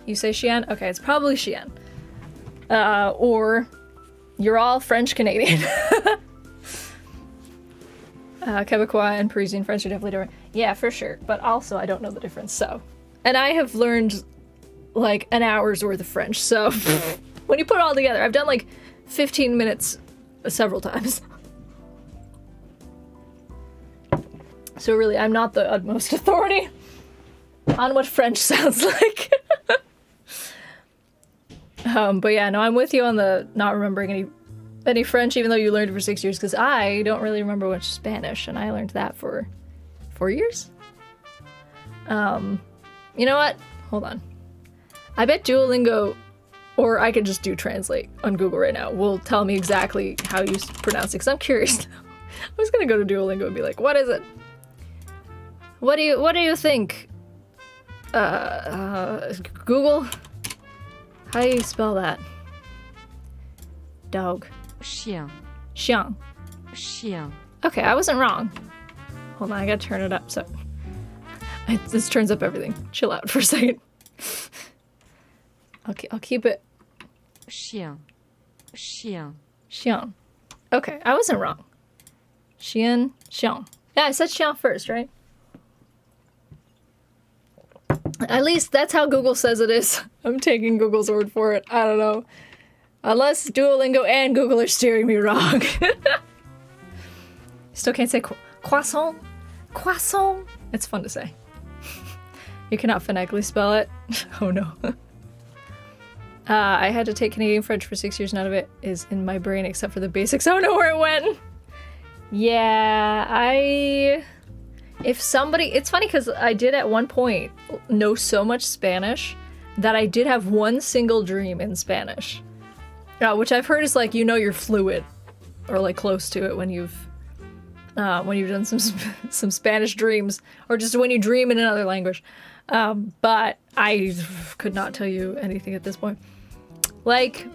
You say Chien? Okay, it's probably Chien. Or you're all French Canadian. Quebecois and Parisian French are definitely different. Yeah, for sure. But also, I don't know the difference, so. And I have learned, like, an hour's worth of French, so. When you put it all together, I've done, like, 15 minutes several times. So really, I'm not the utmost authority on what French sounds like. But yeah, no, I'm with you on the not remembering any French, even though you learned it for 6 years, because I don't really remember much Spanish, and I learned that for 4 years. You know what? Hold on. I bet Duolingo, or I could just do translate on Google right now, will tell me exactly how you pronounce it, because I'm curious now. I was gonna go to Duolingo and be like, what is it? What do you think? Google? How do you spell that? Dog. Chien. Chien. Chien. Okay, I wasn't wrong. Hold on, I gotta turn it up so... This turns up everything. Chill out for a second. Okay, I'll keep it... Chien. Chien. Chien. Okay, I wasn't wrong. Chien. Chien. Yeah, I said chien first, right? At least that's how Google says it is. I'm taking Google's word for it. I don't know. Unless Duolingo and Google are steering me wrong. Still can't say croissant. Croissant. It's fun to say. You cannot phonetically spell it. Oh no. I had to take Canadian French for 6 years. None of it is in my brain except for the basics. I don't know where it went. Yeah, if somebody... It's funny because I did at one point know so much Spanish that I did have one single dream in Spanish. Which I've heard is like, you know, you're fluent or like close to it when you've done some Spanish dreams, or just when you dream in another language. But I could not tell you anything at this point. Like,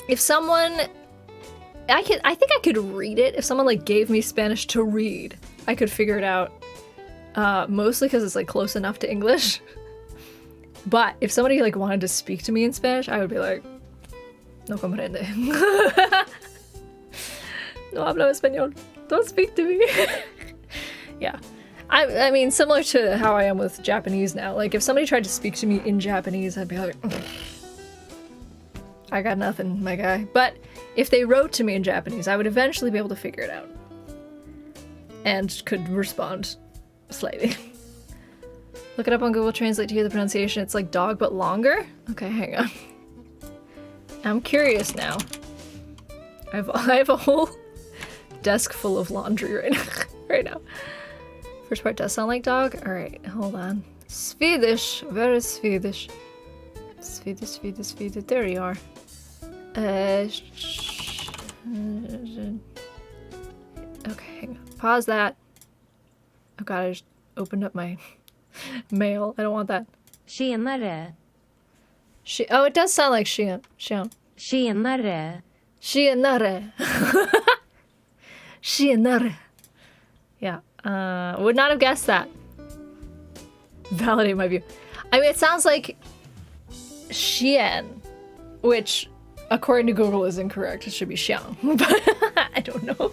if someone... I think I could read it. If someone like gave me Spanish to read, I could figure it out. Mostly because it's like close enough to English. But if somebody like wanted to speak to me in Spanish, I would be like, no comprende. No hablo español. Don't speak to me. Yeah. I mean, similar to how I am with Japanese now. Like, if somebody tried to speak to me in Japanese, I'd be like, I got nothing, my guy. But if they wrote to me in Japanese, I would eventually be able to figure it out. And could respond slightly. Look it up on Google Translate to hear the pronunciation. It's like dog, but longer? Okay, hang on. I'm curious now. I have a whole desk full of laundry right now. First part does sound like dog. All right, hold on. Swedish, very Swedish. Swedish. There you are. Okay, hang on. Pause that. Oh god, I just opened up my mail. I don't want that. Tjenare. Oh, it does sound like Tjenare. Tjenare. Tjenare. Yeah. Would not have guessed that. Validate my view. I mean, it sounds like Chien. which, according to Google, is incorrect. It should be xiang, but I don't know.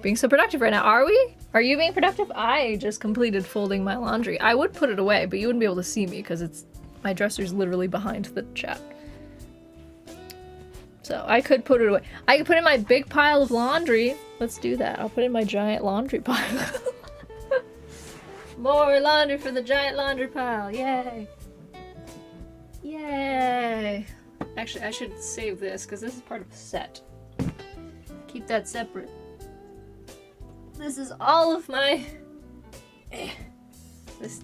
Being so productive right now. Are we? Are you being productive? I just completed folding my laundry. I would put it away, but you wouldn't be able to see me because my dresser's literally behind the chat. So I could put it away. I could put in my big pile of laundry. Let's do that. I'll put in my giant laundry pile. More laundry for the giant laundry pile. Yay. Yay. Actually, I should save this because this is part of a set. Keep that separate. This is all of my...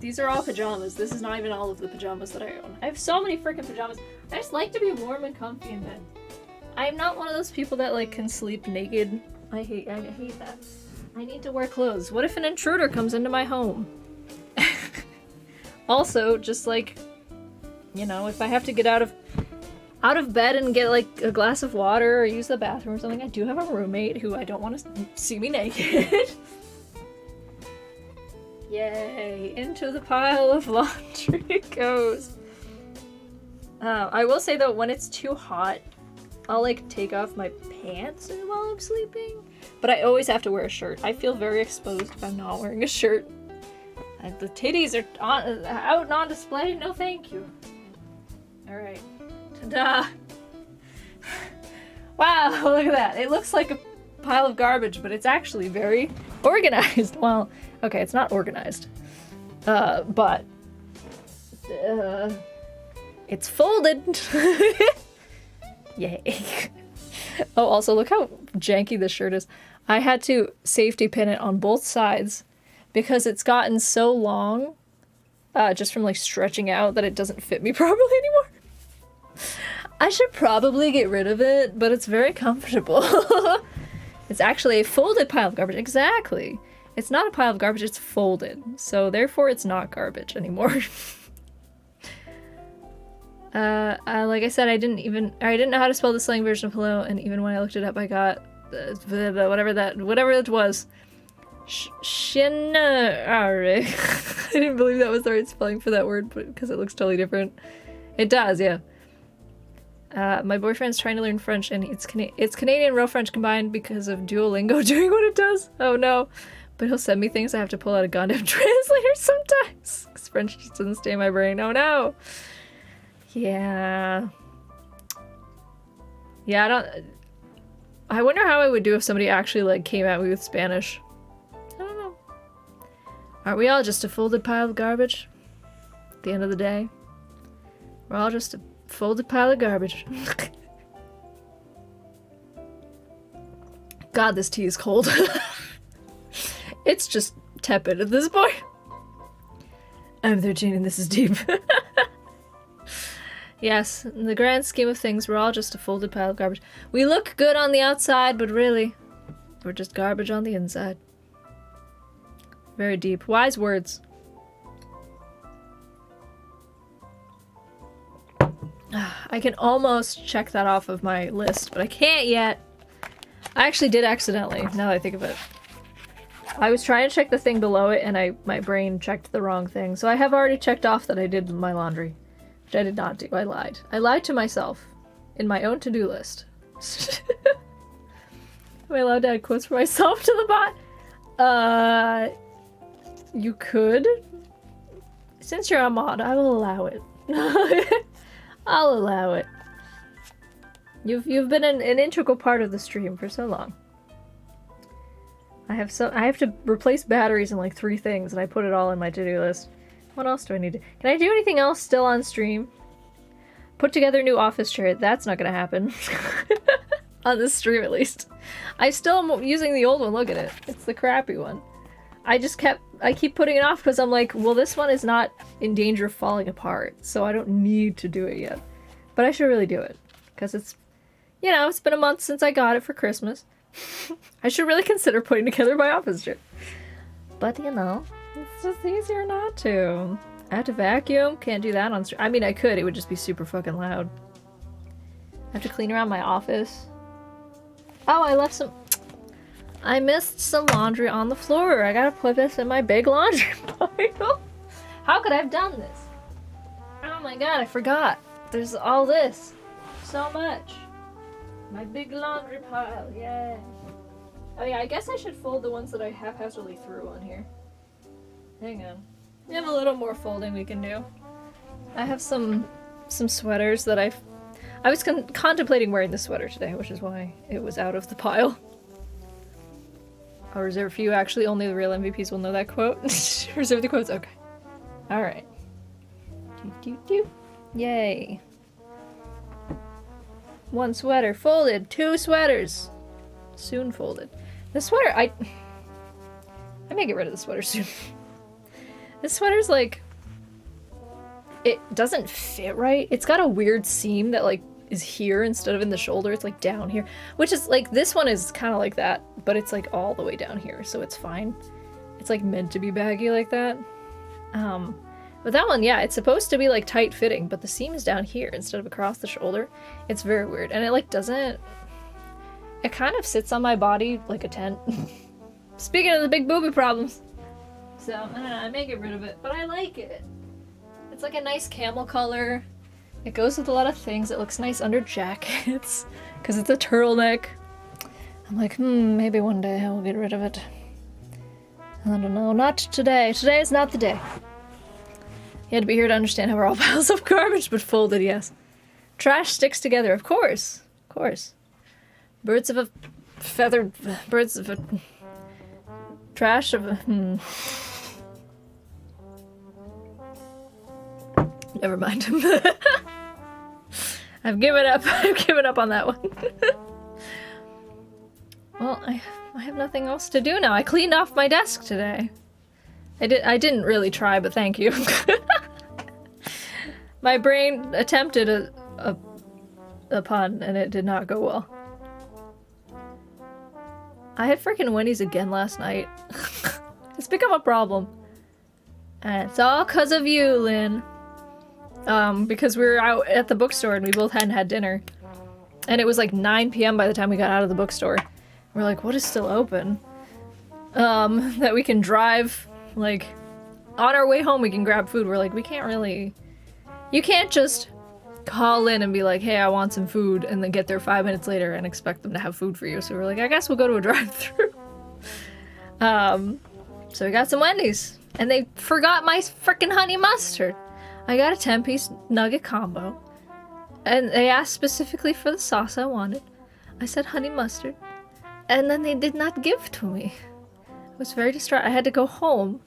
These are all pajamas. This is not even all of the pajamas that I own. I have so many freaking pajamas. I just like to be warm and comfy in bed. I'm not one of those people that like can sleep naked. I hate that. I need to wear clothes. What if an intruder comes into my home? Also, just like, you know, if I have to get out of bed and get like a glass of water or use the bathroom or something, I do have a roommate who I don't want to see me naked. Yay, into the pile of laundry it goes. I will say though, when it's too hot, I'll like take off my pants while I'm sleeping, but I always have to wear a shirt. I feel very exposed if I'm not wearing a shirt. And the titties are out and on display. No, thank you. All right. Ta-da! Wow, look at that. It looks like a pile of garbage, but it's actually very organized. Well, okay, it's not organized. But it's folded. Yay. Oh, also look how janky this shirt is. I had to safety pin it on both sides because it's gotten so long, just from like stretching out, that it doesn't fit me properly anymore. I should probably get rid of it, but it's very comfortable. It's actually a folded pile of garbage. Exactly. It's not a pile of garbage, it's folded. So therefore it's not garbage anymore. Like I said, I didn't know how to spell the slang version of hello, and even when I looked it up, I got whatever it was. Shinare. I didn't believe that was the right spelling for that word, but because it looks totally different. It does, yeah. My boyfriend's trying to learn French, and it's Canadian real French combined because of Duolingo doing what it does. Oh no. But he'll send me things I have to pull out a goddamn translator sometimes, because French just doesn't stay in my brain. Oh no. Yeah. Yeah, I wonder how I would do if somebody actually like came at me with Spanish. I don't know. Aren't we all just a folded pile of garbage? At the end of the day. We're all just a folded pile of garbage. God, this tea is cold. It's just tepid at this point. I'm 13 and this is deep. Yes, in the grand scheme of things, we're all just a folded pile of garbage. We look good on the outside, but really, we're just garbage on the inside. Very deep. Wise words. I can almost check that off of my list, but I can't yet. I actually did accidentally, now that I think of it. I was trying to check the thing below it, and my brain checked the wrong thing. So I have already checked off that I did my laundry. Which I did not do. I lied. I lied to myself in my own to-do list. Am I allowed to add quotes for myself to the bot? You could. Since you're a mod, I will allow it. I'll allow it. You've been an integral part of the stream for so long. I have to replace batteries in like 3 things, and I put it all in my to-do list. What else do I need to... Can I do anything else still on stream? Put together a new office chair. That's not gonna happen. On this stream, at least. I still am using the old one. Look at it. It's the crappy one. I keep putting it off because I'm like, well, this one is not in danger of falling apart, so I don't need to do it yet. But I should really do it. Because it's, you know, it's been a month since I got it for Christmas. I should really consider putting together my office chair. But, you know... It's just easier not to. I have to vacuum. Can't do that on stream. I mean, I could. It would just be super fucking loud. I have to clean around my office. Oh, I missed some laundry on the floor. I gotta put this in my big laundry pile. How could I have done this? Oh my god, I forgot. there's all this. So much. My big laundry pile, yay. Oh yeah, I guess I should fold the ones that I haphazardly threw on here. Hang on. We have a little more folding we can do. I have some sweaters that I was contemplating wearing this sweater today, which is why it was out of the pile. I'll reserve for you. Actually, only the real MVPs will know that quote. Reserve the quotes. Okay. All right. Yay. One sweater folded. 2 sweaters soon folded. The sweater, I may get rid of the sweater soon. This sweater's like, it doesn't fit right. It's got a weird seam that like is here instead of in the shoulder. It's like down here, which is like, this one is kind of like that, but it's like all the way down here, so it's fine. It's like meant to be baggy like that. But that one, yeah, it's supposed to be like tight fitting, but the seam is down here instead of across the shoulder. It's very weird, and it like doesn't, it kind of sits on my body like a tent. Speaking of the big booby problems. So, I don't know, I may get rid of it, but I like it. It's like a nice camel color. It goes with a lot of things. It looks nice under jackets, because it's a turtleneck. I'm like, maybe one day I will get rid of it. I don't know, not today. Today is not the day. You had to be here to understand how we're all piles of garbage, but folded, yes. Trash sticks together, of course. Of course. Birds of a feather... Birds of a... Trash of a... Never mind. I've given up. I've given up on that one. Well, I have nothing else to do now. I cleaned off my desk today. I didn't really try, but thank you. My brain attempted a pun, and it did not go well. I had freaking Wendy's again last night. It's become a problem. And it's all because of you, Lynn. Because we were out at the bookstore and we both hadn't had dinner. And it was like 9 p.m. by the time we got out of the bookstore. We're like, what is still open? That we can drive, like, on our way home we can grab food. We're like, we can't really... You can't just call in and be like, hey, I want some food, and then get there 5 minutes later and expect them to have food for you. So we're like, I guess we'll go to a drive-thru. So we got some Wendy's. And they forgot my frickin' honey mustard. I got a 10-piece nugget combo. And they asked specifically for the sauce I wanted. I said honey mustard. And then they did not give to me. I was very distraught. I had to go home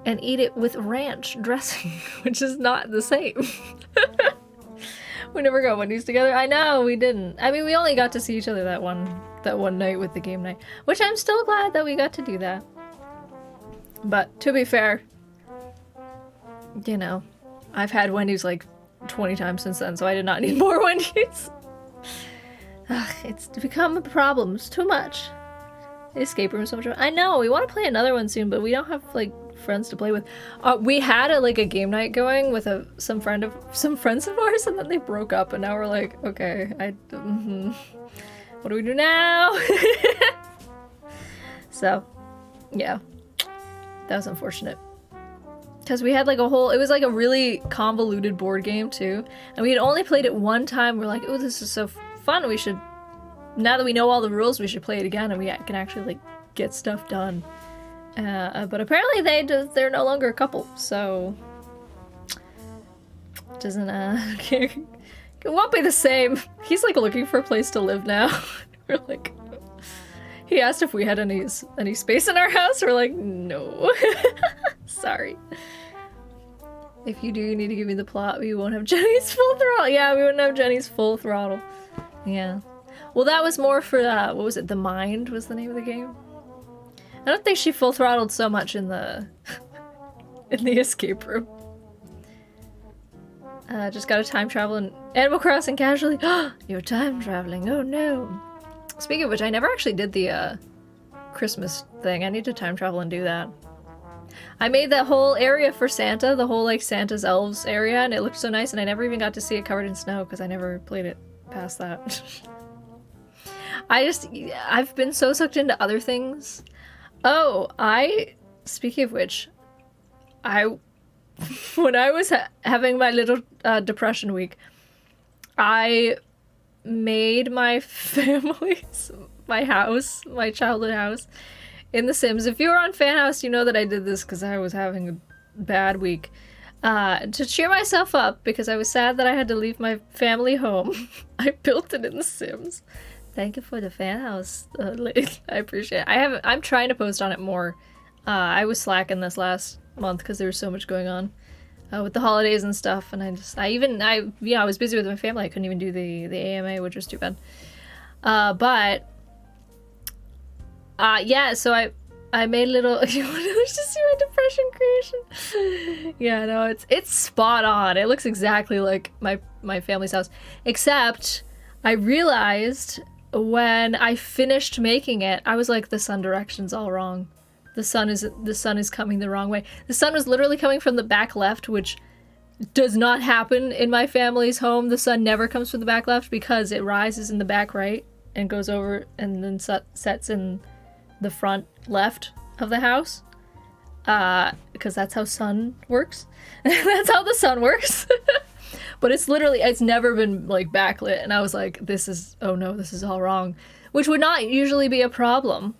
and eat it with ranch dressing, which is not the same. We never got Wendy's together. I know, we didn't. I mean, we only got to see each other that one night with the game night, which I'm still glad that we got to do that. But to be fair, you know, I've had Wendy's like 20 times since then, so I did not need more Wendy's. Ugh, it's become a problem. It's too much. The escape room is so much fun. I know, we want to play another one soon, but we don't have like friends to play with. We had a game night going with some friends of ours, and then they broke up, and now we're like, okay, what do we do now? So, yeah, that was unfortunate. Because we had like it was like a really convoluted board game too, and we had only played it one time. We're like, oh, this is so fun. We should, now that we know all the rules, we should play it again, and we can actually like get stuff done. But apparently they're no longer a couple, so it doesn't it won't be the same. He's like looking for a place to live now. We're like, he asked if we had any space in our house. We're like, no. Sorry. If you do, you need to give me the plot. We won't have Jenny's full throttle. Yeah, we wouldn't have Jenny's full throttle. Yeah. Well, that was more for, what was it? The Mind was the name of the game. I don't think she full throttled so much in the escape room. Just got a time travel in Animal Crossing casually. You're time traveling. Oh no. Speaking of which, I never actually did the Christmas thing. I need to time travel and do that. I made that whole area for Santa, the whole like Santa's elves area, and it looked so nice, and I never even got to see it covered in snow because I never played it past that. I've been so sucked into other things. Oh, speaking of which, I when I was having my little depression week, I made my family's, my house, my childhood house in The Sims. If you were on Fan House, you know that I did this because I was having a bad week. To cheer myself up, because I was sad that I had to leave my family home, I built it in The Sims. Thank you for the Fan House. I appreciate it. I'm trying to post on it more. I was slacking this last month because there was so much going on with the holidays and stuff, and I was busy with my family. I couldn't even do the AMA, which was too bad. Yeah, so I made a little. You want to just see my depression creation? Yeah, no, it's spot on. It looks exactly like my family's house, except I realized when I finished making it, I was like, the sun direction's all wrong. The sun is coming the wrong way. The sun was literally coming from the back left, which does not happen in my family's home. The sun never comes from the back left because it rises in the back right and goes over and then sets in the front left of the house. Because that's how sun works. That's how the sun works. But it's never been like backlit, and I was like, oh no, this is all wrong. Which would not usually be a problem.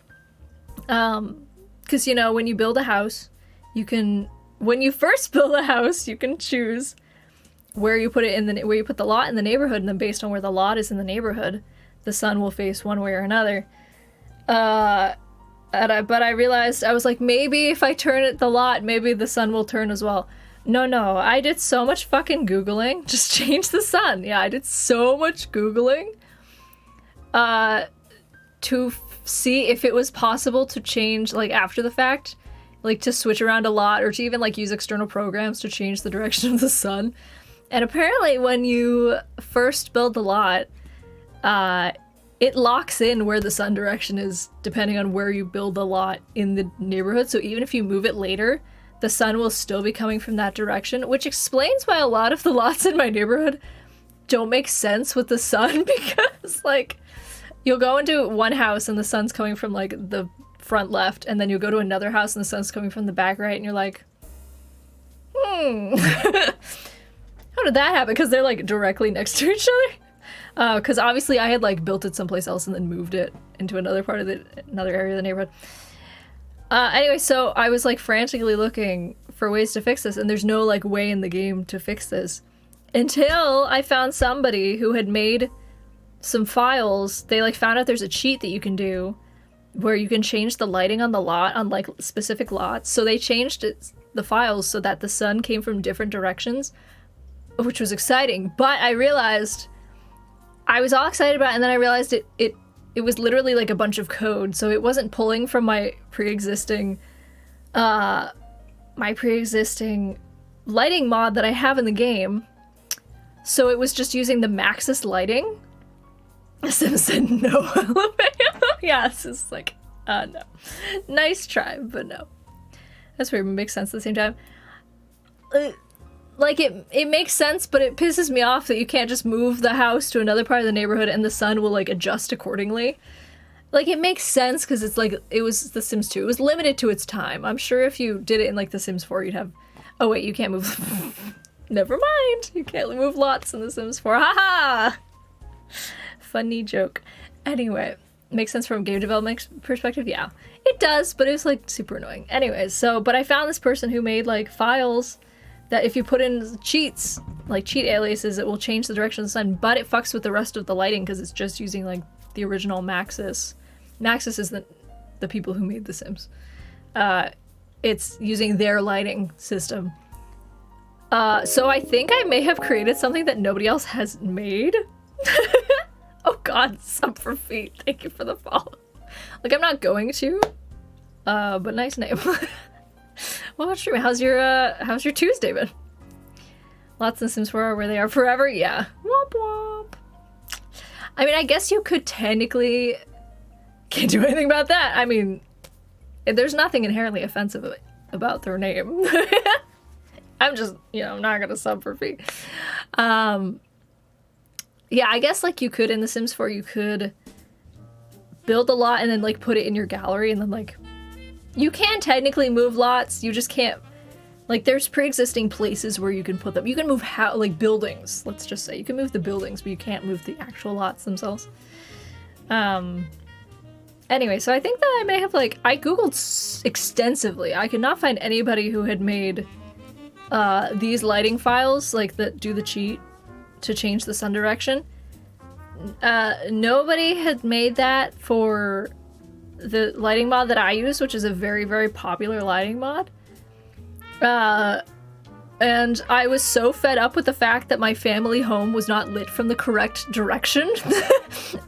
Because, when you build a house, when you first build a house, you can choose where you put it where you put the lot in the neighborhood, and then based on where the lot is in the neighborhood, the sun will face one way or another. But I realized, I was like, maybe if I turn the lot, maybe the sun will turn as well. No, I did so much fucking Googling. Just change the sun. Yeah, I did so much Googling to see if it was possible to change, like, after the fact, like, to switch around a lot, or to even, like, use external programs to change the direction of the sun. And apparently when you first build the lot, it locks in where the sun direction is depending on where you build the lot in the neighborhood. So even if you move it later, the sun will still be coming from that direction, which explains why a lot of the lots in my neighborhood don't make sense with the sun, because, like, you'll go into one house and the sun's coming from, like, the front left, and then you'll go to another house and the sun's coming from the back right, and you're like, how did that happen? Because they're, like, directly next to each other. Because obviously I had, like, built it someplace else and then moved it into another area of the neighborhood. Anyway, so I was, like, frantically looking for ways to fix this, and there's no, like, way in the game to fix this. Until I found somebody who had made some files. They, like, found out there's a cheat that you can do where you can change the lighting on the lot, on, like, specific lots. So they changed the files so that the sun came from different directions, which was exciting. But I realized, I was all excited about it, and then I realized it was literally like a bunch of code, so it wasn't pulling from my pre-existing lighting mod that I have in the game. So it was just using the Maxis lighting. Sim said no. Yeah, it's just like, no. Nice try, but no. That's weird, it makes sense at the same time. Like, it makes sense, but it pisses me off that you can't just move the house to another part of the neighborhood and the sun will, like, adjust accordingly. Like, it makes sense because it's like, it was The Sims 2. It was limited to its time. I'm sure if you did it in, like, The Sims 4, you'd have... Oh, wait, you can't move... Never mind. You can't move lots in The Sims 4. Haha! Funny joke. Anyway, makes sense from a game development perspective? Yeah. It does, but it was, like, super annoying. Anyways, but I found this person who made, like, files that if you put in cheats, like cheat aliases, it will change the direction of the sun, but it fucks with the rest of the lighting because it's just using, like, the original Maxis. Maxis is the people who made The Sims. It's using their lighting system. So I think I may have created something that nobody else has made. Oh god, sub for feet. Thank you for the follow. Like, I'm not going to, but nice name. Well, true. How's your Tuesday been? Lots of Sims 4 are where they are forever? Yeah. Womp womp. I mean, I guess you could technically... Can't do anything about that. I mean, there's nothing inherently offensive about their name. I'm just, I'm not gonna sub for fee. Yeah, I guess, like, you could, in The Sims 4, you could build a lot and then, like, put it in your gallery and then, like... You can technically move lots, you just can't, Like, there's pre-existing places where you can put them. You can move like buildings. Let's just say you can move the buildings, but you can't move the actual lots themselves. Anyway, so I think that I may have like I googled extensively. I could not find anybody who had made these lighting files like that do the cheat to change the sun direction. Nobody had made that for the lighting mod that I use, which is a very, very popular lighting mod. And I was so fed up with the fact that my family home was not lit from the correct direction.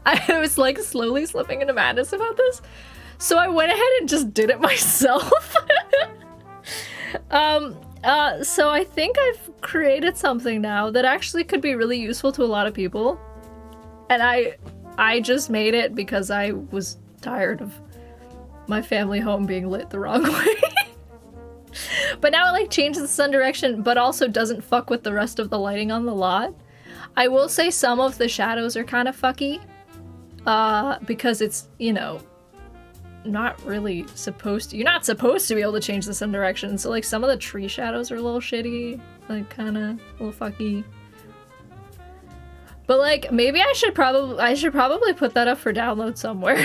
I was like slowly slipping into madness about this. So I went ahead and just did it myself. So I think I've created something now that actually could be really useful to a lot of people. And I just made it because I was tired of my family home being lit the wrong way. But now it like changes the sun direction, but also doesn't fuck with the rest of the lighting on the lot. I will say some of the shadows are kind of fucky. Because it's, you know, not really supposed to. You're not supposed to be able to change the sun direction. So like some of the tree shadows are a little shitty. Like kind of a little fucky. But like maybe I should probably put that up for download somewhere.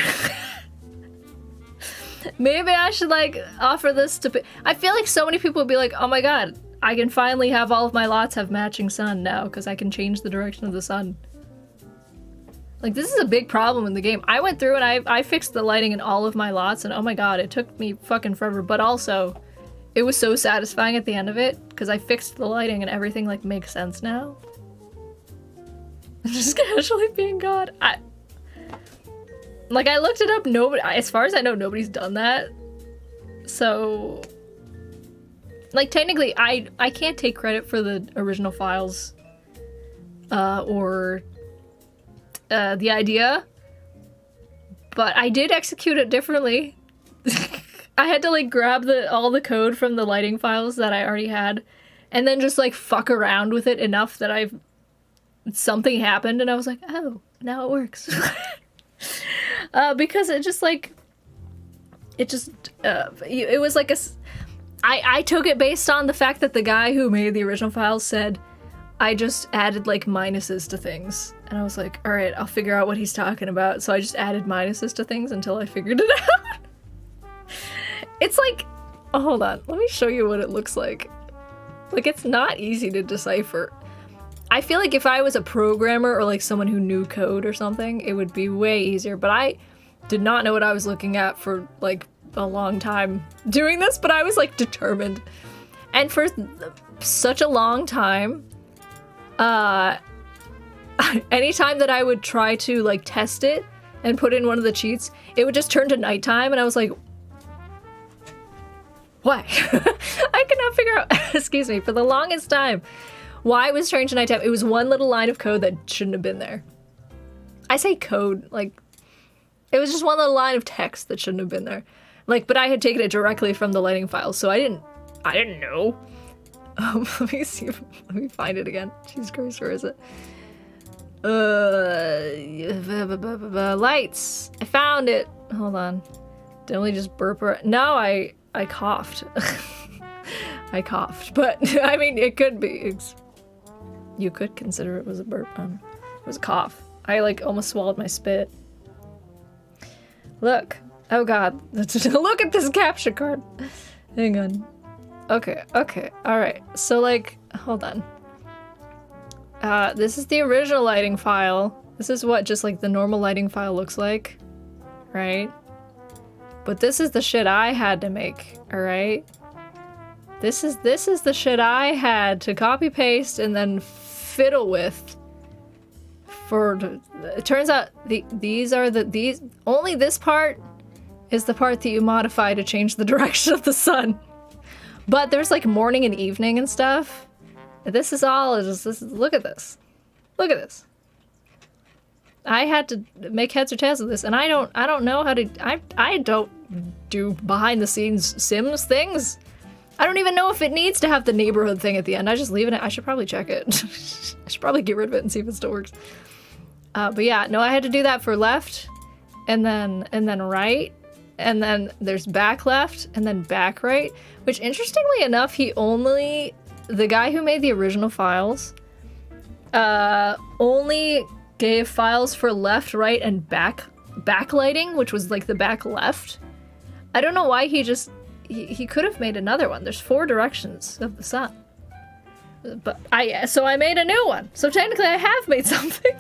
Maybe I should like offer this to I feel like so many people would be like, oh my god, I can finally have all of my lots have matching sun now because I can change the direction of the sun. Like this is a big problem in the game. I went through and I fixed the lighting in all of my lots and oh my god, it took me fucking forever, but also it was so satisfying at the end of it because I fixed the lighting and everything like makes sense now. Just casually being God. Like, I looked it up, nobody, as far as I know, nobody's done that. So, like, technically, I can't take credit for the original files, or the idea, but I did execute it differently. I had to, like, grab all the code from the lighting files that I already had, and then just, like, fuck around with it enough that something happened, and I was like, oh, now it works. Because it just like, it was like I took it based on the fact that the guy who made the original files said, I just added like minuses to things. And I was like, all right, I'll figure out what he's talking about. So I just added minuses to things until I figured it out. It's like, oh, hold on, let me show you what it looks like. Like, it's not easy to decipher. I feel like if I was a programmer or like someone who knew code or something, it would be way easier, but I did not know what I was looking at for like a long time doing this, but I was like determined. And for such a long time, anytime that I would try to like test it and put in one of the cheats, it would just turn to nighttime and I was like, why? I could not figure out, excuse me, for the longest time. Why it was turning to nighttime? It was one little line of code that shouldn't have been there. I say code, like, it was just one little line of text that shouldn't have been there. Like, but I had taken it directly from the lighting file, so I didn't know. Let me see, let me find it again. Jesus Christ, where is it? Lights. I found it. Hold on. Did I only just burp? No, I coughed. I coughed, but I mean, it could be. You could consider it was a burp. It was a cough. I like almost swallowed my spit. Look. Oh god. Look at this capture card. Hang on. Okay. Alright. So like, hold on. This is the original lighting file. This is what just like the normal lighting file looks like. Right? But this is the shit I had to make. Alright? This is the shit I had to copy paste and then fiddle with. It turns out only this part is the part that you modify to change the direction of the sun. But there's like morning and evening and stuff. This is all look at this. Look at this. I had to make heads or tails of this, and I don't know how to. I don't do behind the scenes Sims things. I don't even know if it needs to have the neighborhood thing at the end. I just leave it. I should probably check it. I should probably get rid of it and see if it still works. But yeah, no, I had to do that for left, and then right, and then there's back left, and then back right, which interestingly enough, the guy who made the original files, only gave files for left, right, and backlighting, which was like the back left. I don't know why he could have made another one. There's 4 directions of the sun. But I made a new one. So technically I have made something.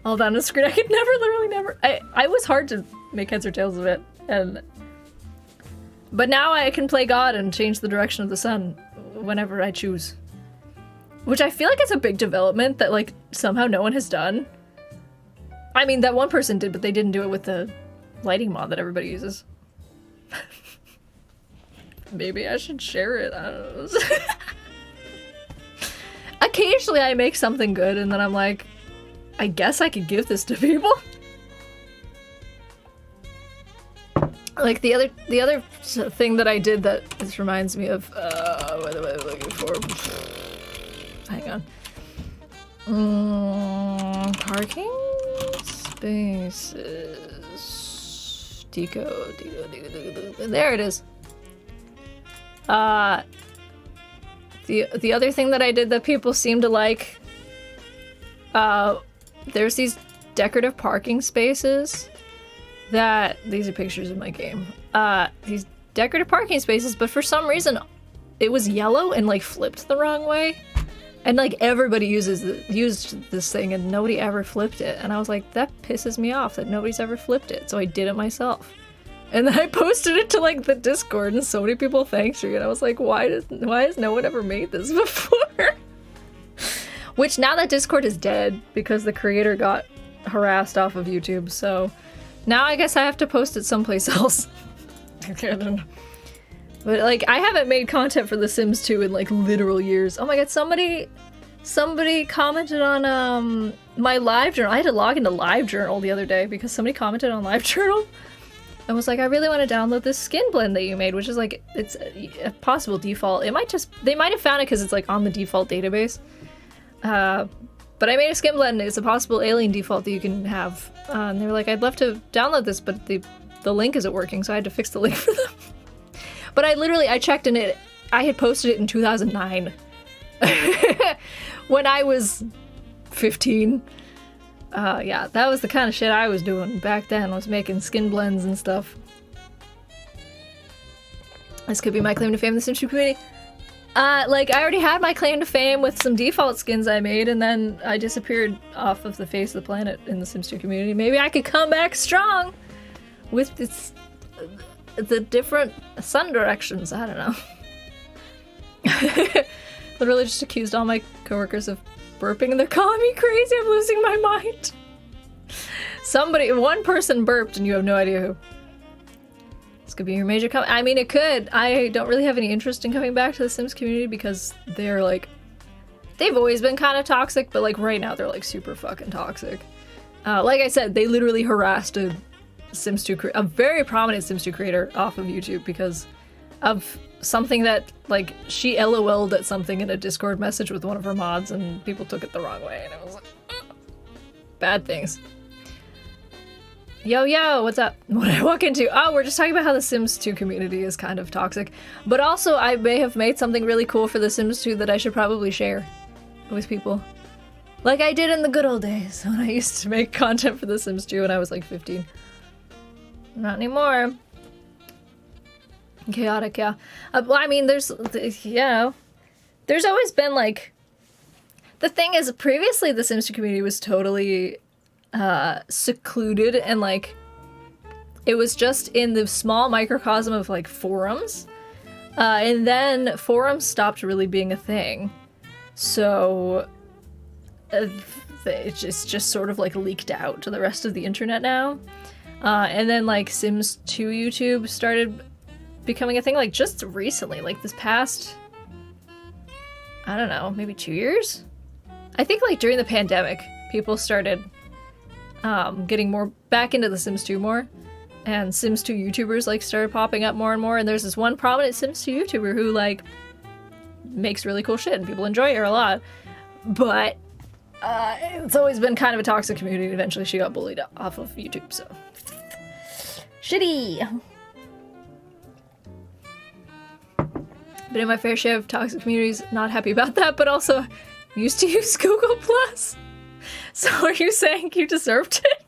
All down the screen. I could never. I was hard to make heads or tails of it. But now I can play God and change the direction of the sun whenever I choose. Which I feel like it's a big development that like somehow no one has done. I mean, that one person did, but they didn't do it with the lighting mod that everybody uses. Maybe I should share it. I don't know. Occasionally I make something good and then I'm like, I guess I could give this to people. Like the other thing that I did that this reminds me of, what am I looking for? Hang on. Parking spaces. Deco. There it is. The other thing that I did that people seem to like, there's these decorative parking spaces that, these are pictures of my game, these decorative parking spaces, but for some reason it was yellow and like flipped the wrong way. And like everybody used this thing and nobody ever flipped it. And I was like, that pisses me off that nobody's ever flipped it. So I did it myself. And then I posted it to like the Discord and so many people thanked me. And I was like, why has no one ever made this before? Which now that Discord is dead because the creator got harassed off of YouTube. So now I guess I have to post it someplace else. I don't know. But like, I haven't made content for The Sims 2 in like literal years. Oh my god, somebody commented on my LiveJournal. I had to log into LiveJournal the other day because somebody commented on LiveJournal and was like, I really want to download this skin blend that you made, which is like, it's a possible default. They might have found it because it's like on the default database. But I made a skin blend. It's a possible alien default that you can have. And they were like, I'd love to download this, but the link isn't working, so I had to fix the link for them. But I checked and I had posted it in 2009. When I was 15. Yeah, that was the kind of shit I was doing back then, was making skin blends and stuff. This could be my claim to fame in the Sims 2 community. Like, I already had my claim to fame with some default skins I made, and then I disappeared off of the face of the planet in the Sims 2 community. Maybe I could come back strong with the different sun directions. I don't know. Literally just accused all my coworkers of burping and they're calling me crazy. I'm losing my mind. One person burped and you have no idea who. This could be your major I mean, it could. I don't really have any interest in coming back to the Sims community because they're like, they've always been kind of toxic, but like right now they're like super fucking toxic. Like I said, they literally harassed a very prominent Sims 2 creator off of YouTube because of something that, like, she LOL'd at something in a Discord message with one of her mods and people took it the wrong way and it was like, bad things. Yo, what's up? What did I walk into? Oh, we're just talking about how the Sims 2 community is kind of toxic. But also, I may have made something really cool for the Sims 2 that I should probably share with people. Like I did in the good old days when I used to make content for the Sims 2 when I was like 15. Not anymore. Chaotic, yeah. Well, I mean, there's always been like... The thing is, previously the Sims 2 community was totally secluded and like... It was just in the small microcosm of like forums. And then forums stopped really being a thing. So... it's just sort of like leaked out to the rest of the internet now. And then like Sims 2 YouTube started becoming a thing like just recently, like this past, I don't know, maybe 2 years? I think like during the pandemic, people started getting more back into the Sims 2 more, and Sims 2 YouTubers like started popping up more and more, and there's this one prominent Sims 2 YouTuber who like makes really cool shit and people enjoy her a lot, but it's always been kind of a toxic community. Eventually she got bullied off of YouTube, so. Shitty! Been in my fair share of toxic communities, not happy about that, but also used to use Google+. So are you saying you deserved it?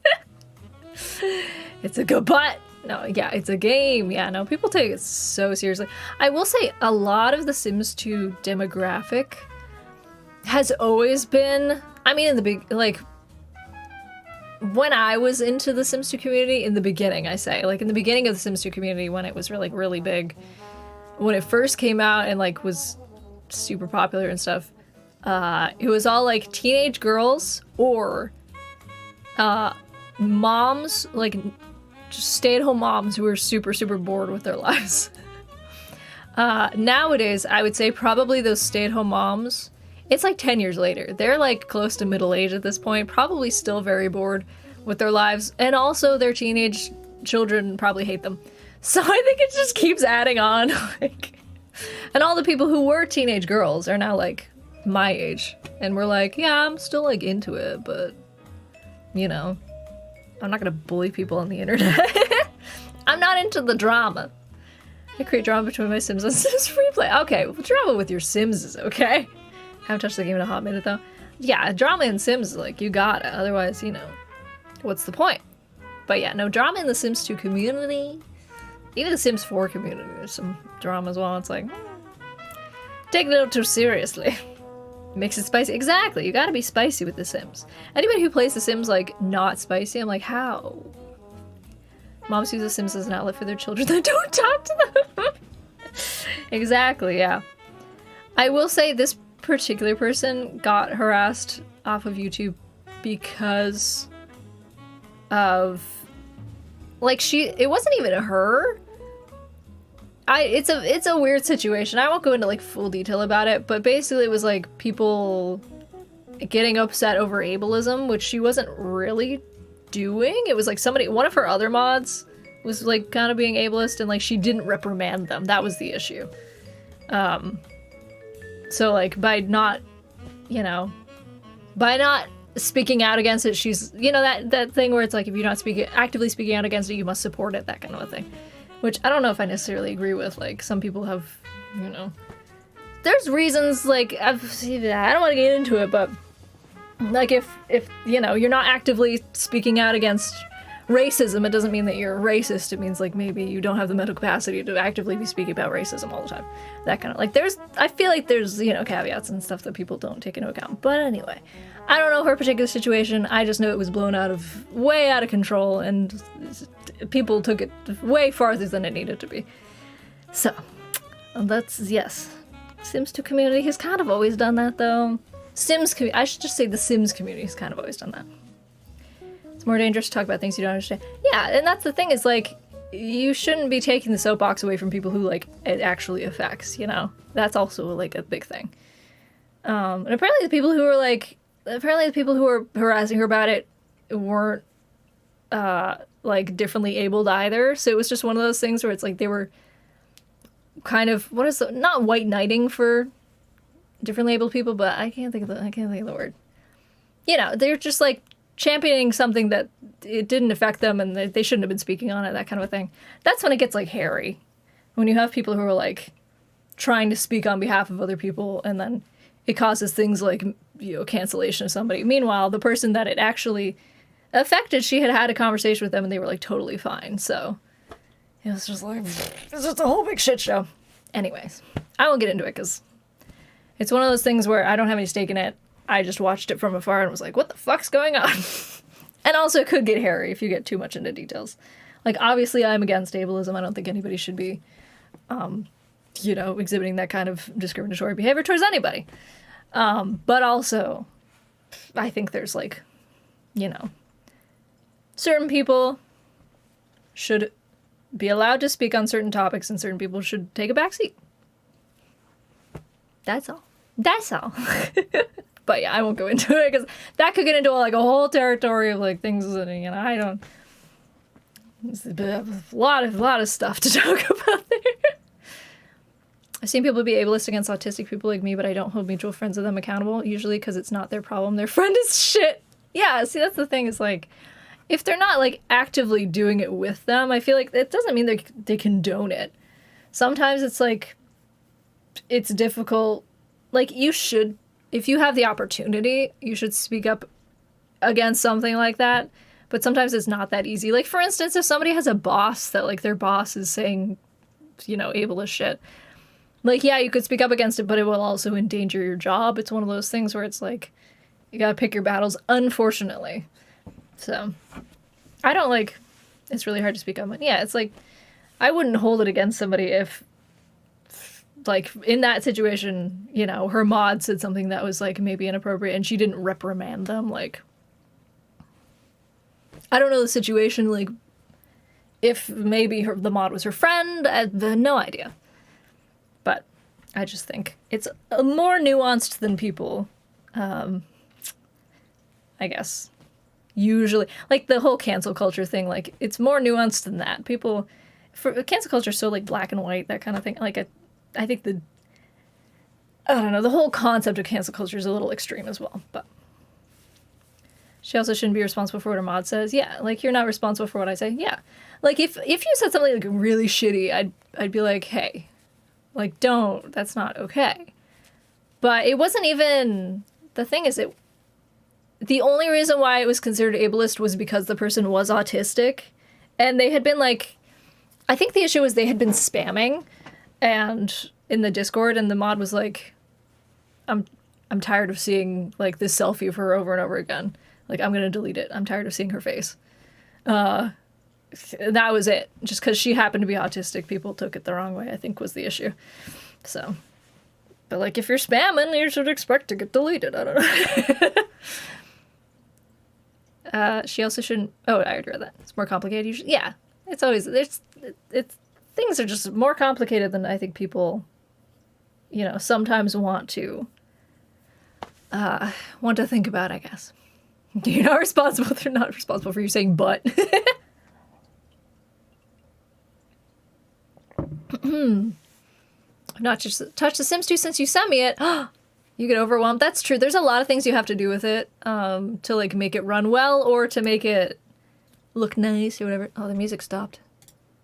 It's a good butt. No, yeah, it's a game. Yeah, no, people take it so seriously. I will say a lot of the Sims 2 demographic has always been, I mean, in the big, like, when I was into the Sims 2 community, in the beginning, I say, like, in the beginning of the Sims 2 community, when it was really, really big, when it first came out and, like, was super popular and stuff, it was all, like, teenage girls or moms, like, just stay-at-home moms who were super, super bored with their lives. Nowadays, I would say probably those stay-at-home moms, it's like 10 years later. They're like close to middle age at this point, probably still very bored with their lives, and also their teenage children probably hate them. So I think it just keeps adding on. Like, and all the people who were teenage girls are now like my age, and we're like, yeah, I'm still like into it, but you know, I'm not gonna bully people on the internet. I'm not into the drama. I create drama between my Sims and Sims Free Play. Okay, well, drama with your Sims is okay. Haven't touched the game in a hot minute though. Yeah, drama in Sims, like, you gotta. Otherwise, you know, what's the point? But yeah, no, drama in the Sims 2 community. Even the Sims 4 community, there's some drama as well. It's like, take it a little too seriously. Makes it spicy. Exactly, you gotta be spicy with the Sims. Anybody who plays the Sims, like, not spicy, I'm like, how? Moms use the Sims as an outlet for their children that don't talk to them. Exactly, yeah. I will say this particular person got harassed off of YouTube because of, like, it wasn't even her. It's a weird situation. I won't go into like full detail about it, but basically it was like people getting upset over ableism, which she wasn't really doing. It was like one of her other mods was like kind of being ableist, and like she didn't reprimand them. That was the issue. So like by not speaking out against it, she's, you know, that thing where it's like if you're not actively speaking out against it, you must support it, that kind of a thing. Which I don't know if I necessarily agree with. Like, some people have, you know, there's reasons, like, I don't want to get into it, but like if you know, you're not actively speaking out against racism, it doesn't mean that you're racist. It means like maybe you don't have the mental capacity to actively be speaking about racism all the time. That kind of, like, I feel like there's, you know, caveats and stuff that people don't take into account. But anyway, I don't know her particular situation. I just know it was blown way out of control, and people took it way farther than it needed to be. So, that's, yes. Sims 2 community has kind of always done that, though. I should just say the Sims community has kind of always done that. It's more dangerous to talk about things you don't understand. Yeah, and that's the thing, is like, you shouldn't be taking the soapbox away from people who, like, it actually affects, you know? That's also, like, a big thing. And apparently the people who were harassing her about it weren't, like, differently abled either. So it was just one of those things where it's like they were kind of, not white knighting for differently abled people, but I can't think of the word. You know, they're just like championing something that it didn't affect them and they shouldn't have been speaking on it, that kind of a thing. That's when it gets like hairy. When you have people who are like trying to speak on behalf of other people and then it causes things like, you know, cancellation of somebody. Meanwhile, the person that it actually affected, she had a conversation with them and they were like totally fine. So it was just like, it's just a whole big shit show. Anyways, I won't get into it because it's one of those things where I don't have any stake in it. I just watched it from afar and was like, what the fuck's going on? And also it could get hairy if you get too much into details. Like, obviously I'm against ableism. I don't think anybody should be, you know, exhibiting that kind of discriminatory behavior towards anybody. But also, I think there's like, you know, certain people should be allowed to speak on certain topics and certain people should take a back seat. That's all. But yeah, I won't go into it because that could get into like a whole territory of like things that, you know, I don't. There's a lot of stuff to talk about there. I've seen people be ableist against autistic people like me, but I don't hold mutual friends of them accountable, usually because it's not their problem. Their friend is shit. Yeah, see, that's the thing, is like, if they're not like actively doing it with them, I feel like it doesn't mean they condone it. Sometimes it's like, it's difficult. Like, you should, if you have the opportunity, you should speak up against something like that. But sometimes it's not that easy. Like, for instance, if somebody has a boss that, like, their boss is saying, you know, ableist shit, like, yeah, you could speak up against it, but it will also endanger your job. It's one of those things where it's like, you gotta pick your battles, unfortunately. So, I don't, like, it's really hard to speak up. Yeah, it's like, I wouldn't hold it against somebody if, like, in that situation, you know, her mod said something that was, like, maybe inappropriate and she didn't reprimand them. Like, I don't know the situation, like, if maybe the mod was her friend, I have no idea. But I just think it's more nuanced than people, I guess, usually. Like, the whole cancel culture thing, like, it's more nuanced than that. People, for cancel culture is so, like, black and white, that kind of thing. Like, I think I don't know, the whole concept of cancel culture is a little extreme as well, but she also shouldn't be responsible for what her mod says. Yeah, like, you're not responsible for what I say. Yeah. Like, if you said something, like, really shitty, I'd be like, hey, like, don't, that's not okay. But it wasn't even, the thing is, the only reason why it was considered ableist was because the person was autistic, and they had been, like, I think the issue was they had been spamming, and in the Discord, and the mod was like, I'm tired of seeing, like, this selfie of her over and over again. Like, I'm gonna delete it. I'm tired of seeing her face. That was it. Just because she happened to be autistic, people took it the wrong way, I think, was the issue. So, but, like, if you're spamming, you should expect to get deleted. I don't know. She also shouldn't, oh, I already read that. It's more complicated usually. Yeah, it's always, things are just more complicated than I think people, you know, sometimes want to think about, I guess. You're not responsible. They're not responsible for you saying but. I've not just touched The Sims 2 since you sent me it. You get overwhelmed. That's true. There's a lot of things you have to do with it to, like, make it run well or to make it look nice or whatever. Oh, the music stopped.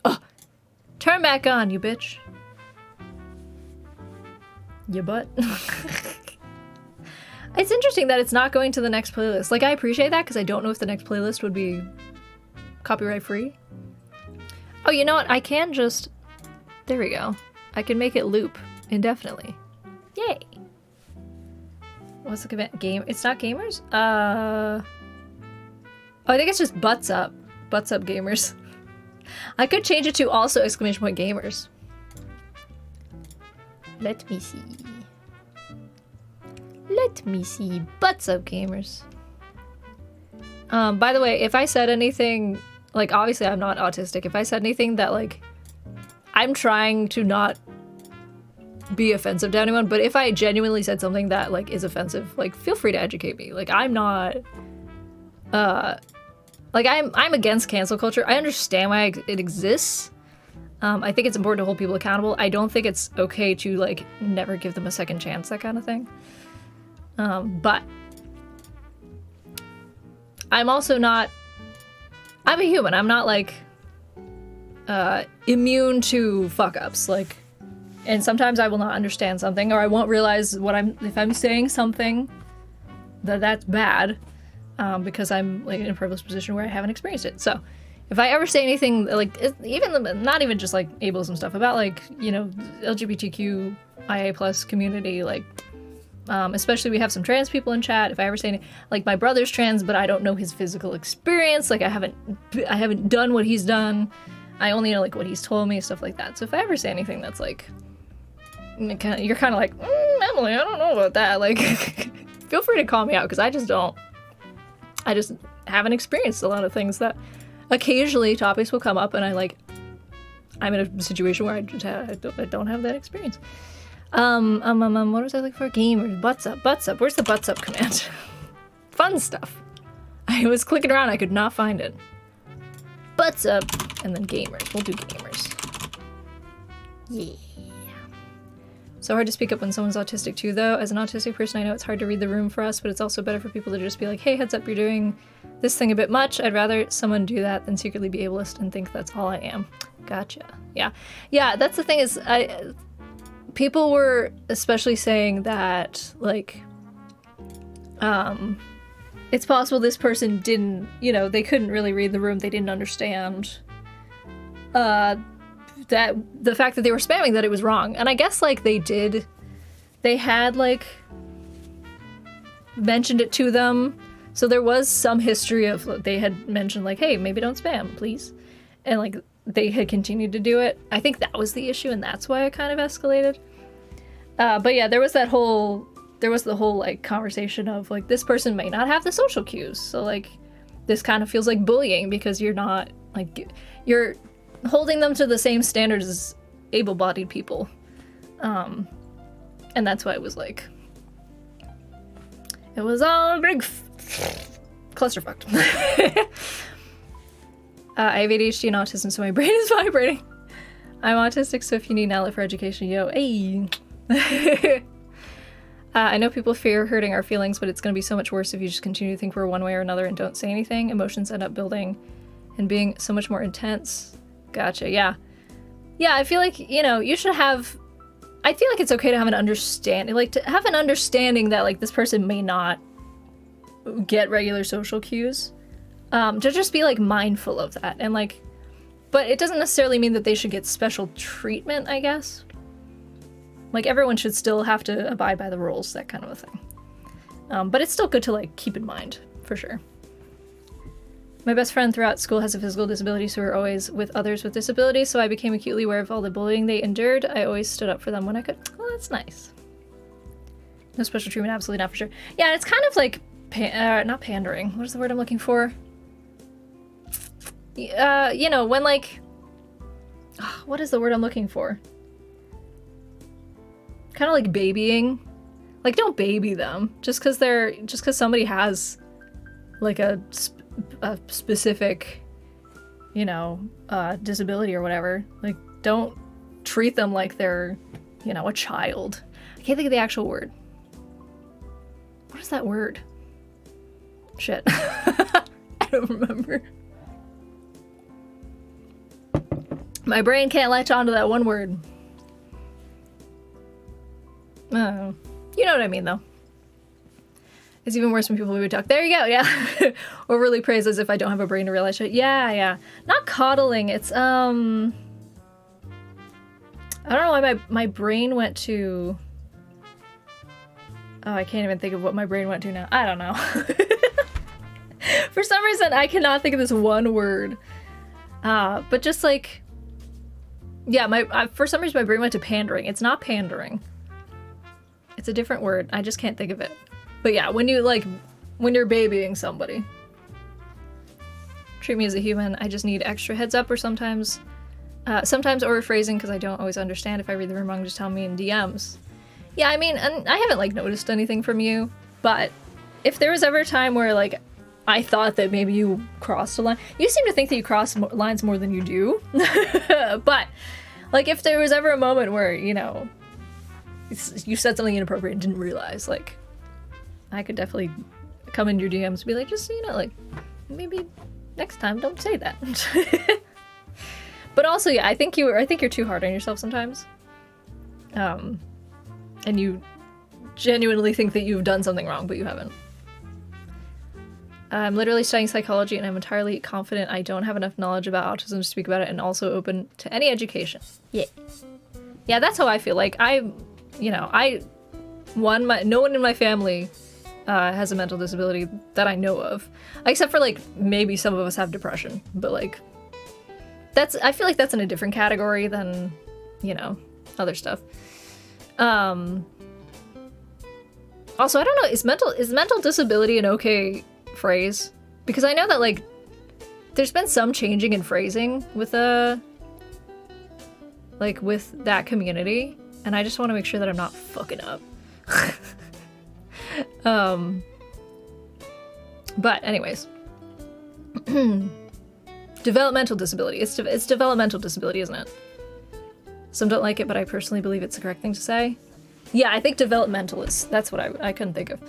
Oh, turn back on, you bitch. You butt. It's interesting that it's not going to the next playlist. Like, I appreciate that because I don't know if the next playlist would be copyright free. Oh, you know what? I can just... There we go. I can make it loop indefinitely. Yay! What's the command? Game? It's not gamers? Oh, I think it's just butts up. Butts up gamers. I could change it to also exclamation point gamers. Let me see. Let me see. Butts up gamers. By the way, if I said anything, like, obviously I'm not autistic. If I said anything that, like, I'm trying to not be offensive to anyone, but if I genuinely said something that, like, is offensive, like, feel free to educate me. Like, I'm not, like, I'm against cancel culture. I understand why it exists. I think it's important to hold people accountable. I don't think it's okay to, like, never give them a second chance, that kind of thing. But I'm also not, I'm a human. I'm not, like, immune to fuck-ups. Like, and sometimes I will not understand something, or I won't realize if I'm saying something that's bad, because I'm, like, in a privileged position where I haven't experienced it. So if I ever say anything, like, not even just, like, ableism stuff, about, like, you know, LGBTQIA plus community, like, especially we have some trans people in chat. If I ever say anything, like, my brother's trans, but I don't know his physical experience, like, I haven't done what he's done. I only know, like, what he's told me, stuff like that. So if I ever say anything that's, like, you're kind of like, Emily, I don't know about that. Like, feel free to call me out, because I just haven't experienced a lot of things that occasionally topics will come up, and I'm in a situation where I don't have that experience. What was I looking for? Gamers, butts up. Where's the butts up command? Fun stuff. I was clicking around, I could not find it. Butts up, and then gamers. We'll do gamers. Yeah. So hard to speak up when someone's autistic too, though. As an autistic person, I know it's hard to read the room for us, but it's also better for people to just be like, hey, heads up, you're doing this thing a bit much. I'd rather someone do that than secretly be ableist and think that's all I am. Gotcha. Yeah. Yeah, that's the thing is, people were especially saying that, like, it's possible this person didn't, you know, they couldn't really read the room. They didn't understand that the fact that they were spamming, that it was wrong. And I guess, like, they had, like, mentioned it to them. So there was some history of, they had mentioned, like, hey, maybe don't spam, please. And, like, they had continued to do it. I think that was the issue, and that's why it kind of escalated. But yeah, there was the whole, like, conversation of, like, this person may not have the social cues. So, like, this kind of feels like bullying because you're not, like, you're holding them to the same standards as able-bodied people. And that's why it was like, it was all a big clusterfuck. I have ADHD and autism, so my brain is vibrating. I'm autistic, so if you need an outlet for education, yo, hey. I know people fear hurting our feelings, but it's going to be so much worse if you just continue to think we're one way or another and don't say anything. Emotions end up building and being so much more intense. Gotcha, yeah. Yeah, I feel like, you know, you should have... I feel like it's okay to have an understanding, like, to have an understanding that, like, this person may not get regular social cues. To just be, like, mindful of that. And, like... But it doesn't necessarily mean that they should get special treatment, I guess. Like, everyone should still have to abide by the rules, that kind of a thing. But it's still good to, like, keep in mind, for sure. My best friend throughout school has a physical disability, so we're always with others with disabilities, so I became acutely aware of all the bullying they endured. I always stood up for them when I could. Oh, that's nice. No special treatment, absolutely not, for sure. Yeah, it's kind of like, not pandering. What is the word I'm looking for? You know, when, like... what is the word I'm looking for? Kind of like babying. Like, don't baby them. Just because somebody has, like, a specific, you know, disability or whatever. Like, don't treat them like they're, you know, a child. I can't think of the actual word. What is that word? Shit. I don't remember. My brain can't latch onto that one word. Oh. You know what I mean, though. It's even worse when people would talk. There you go, yeah. Overly praised as if I don't have a brain to realize it. Yeah, yeah. Not coddling, it's, I don't know why my brain went to... Oh, I can't even think of what my brain went to now. I don't know. For some reason, I cannot think of this one word. But just like... Yeah, for some reason my brain went to pandering. It's not pandering. It's a different word. I just can't think of it. But yeah, when you're babying somebody. Treat me as a human. I just need extra heads up, or sometimes overphrasing because I don't always understand. If I read the room wrong, just tell me in DMs. Yeah, I mean, and I haven't, like, noticed anything from you, but if there was ever a time where, like, I thought that maybe you crossed a line. You seem to think that you cross lines more than you do. But, like, if there was ever a moment where, you know, you said something inappropriate and didn't realize, like, I could definitely come in your DMs and be like, just, you know, like, maybe next time don't say that. But also, yeah, I think you're too hard on yourself sometimes. And you genuinely think that you've done something wrong, but you haven't. I'm literally studying psychology, and I'm entirely confident I don't have enough knowledge about autism to speak about it, and also open to any education. Yeah. Yeah, that's how I feel. Like, no one in my family has a mental disability that I know of. Except for, like, maybe some of us have depression. But, like, I feel like that's in a different category than, you know, other stuff. Also, I don't know, is mental disability an okay phrase? Because I know that, like, there's been some changing in phrasing with with that community, and I just want to make sure that I'm not fucking up. But anyways. Developmental disability. It's developmental disability, isn't it? Some don't like it, but I personally believe it's the correct thing to say. Yeah, I think developmental is, that's what I couldn't think of.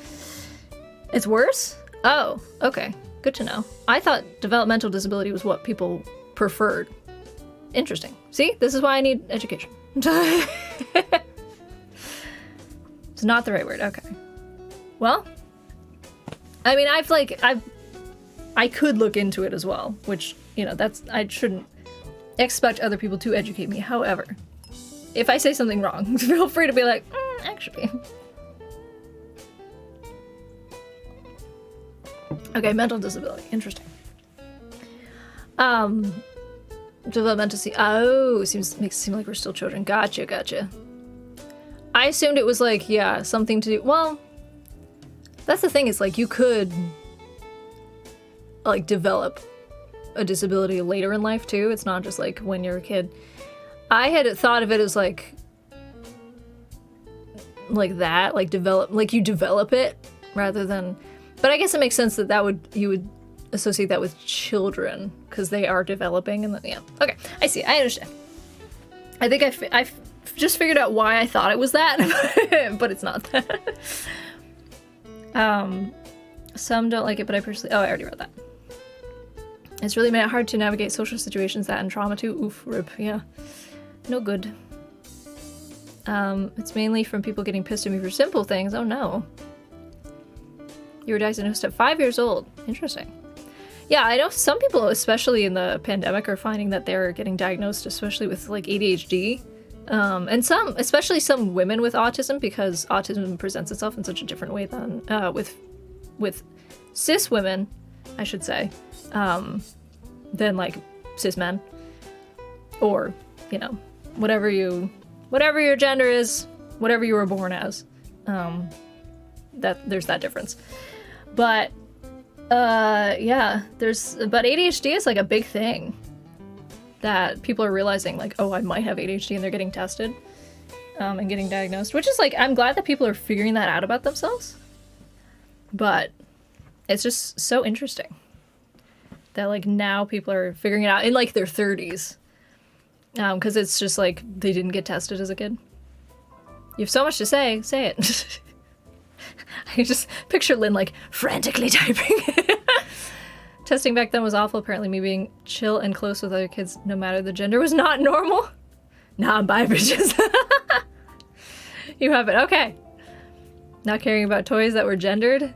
It's worse? Oh, okay. Good to know. I thought developmental disability was what people preferred. Interesting. See, this is why I need education. It's not the right word. Okay. Well, I mean, I could look into it as well, which, you know, I shouldn't expect other people to educate me. However, if I say something wrong, feel free to be like, actually. Okay, mental disability. Interesting. Developmental makes it seem like we're still children. Gotcha. I assumed it was like, yeah, something to do. Well, that's the thing, is like you could like develop a disability later in life too. It's not just like when you're a kid. I had thought of it as like that, like you develop it rather than, but I guess it makes sense that you would associate that with children because they are developing and yeah. Okay, I see. I understand. I think I just figured out why I thought it was that, but it's not that. Some don't like it, but I personally... Oh, I already read that. It's really made it hard to navigate social situations, that and trauma too. Oof, rip, yeah. No good. It's mainly from people getting pissed at me for simple things. Oh no. You were diagnosed at 5 years old. Interesting. Yeah, I know some people, especially in the pandemic, are finding that they're getting diagnosed, especially with like ADHD. And especially some women with autism, because autism presents itself in such a different way than with cis women, I should say, than like cis men, or you know, whatever your gender is, whatever you were born as. That there's that difference, but yeah, but ADHD is like a big thing that people are realizing, like, oh, I might have ADHD, and they're getting tested and getting diagnosed, which is like, I'm glad that people are figuring that out about themselves, but it's just so interesting that like now people are figuring it out in like their 30s, because it's just like they didn't get tested as a kid. You have so much to say it. I can just picture Lynn like frantically typing. Testing back then was awful. Apparently me being chill and close with other kids, no matter the gender, was not normal. Nah, bye, bitches. You have it. Okay. Not caring about toys that were gendered.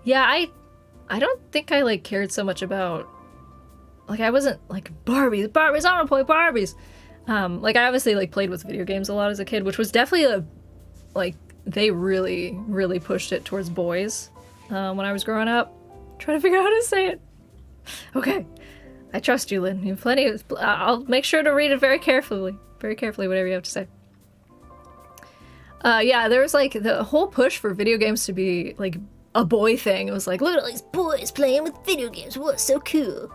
Yeah, I don't think I like cared so much about, like, I wasn't like Barbies, I want to play Barbies. Like I obviously like played with video games a lot as a kid, which was definitely like they really, really pushed it towards boys when I was growing up. Trying to figure out how to say it. Okay, I trust you, Lynn. You have plenty of... I'll make sure to read it very carefully, whatever you have to say. Yeah, there was like the whole push for video games to be like a boy thing. It was like, look at all these boys playing with video games. What's so cool?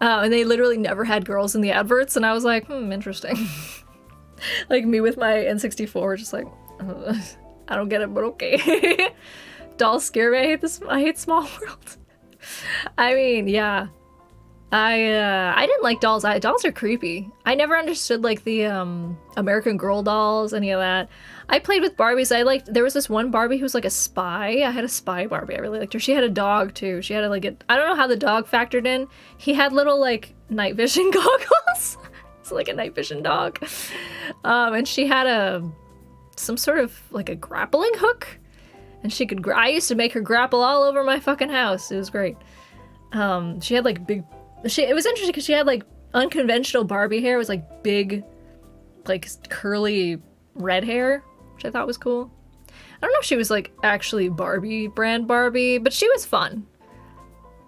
And they literally never had girls in the adverts, and I was like, interesting. Like me with my N64, just like, I don't get it, but okay. Dolls scare me. I hate Small World. I mean, yeah. I didn't like dolls. Dolls are creepy. I never understood like the American Girl dolls, any of that. I played with Barbies. There was this one Barbie who was like a spy. I had a spy Barbie. I really liked her. She had a dog too. She had I don't know how the dog factored in. He had little like night vision goggles. It's like a night vision dog. And she had some sort of like a grappling hook. And she could, I used to make her grapple all over my fucking house. It was great. She had like it was interesting because she had like unconventional Barbie hair. It was like big, like curly red hair, which I thought was cool. I don't know if she was like actually brand Barbie, but she was fun.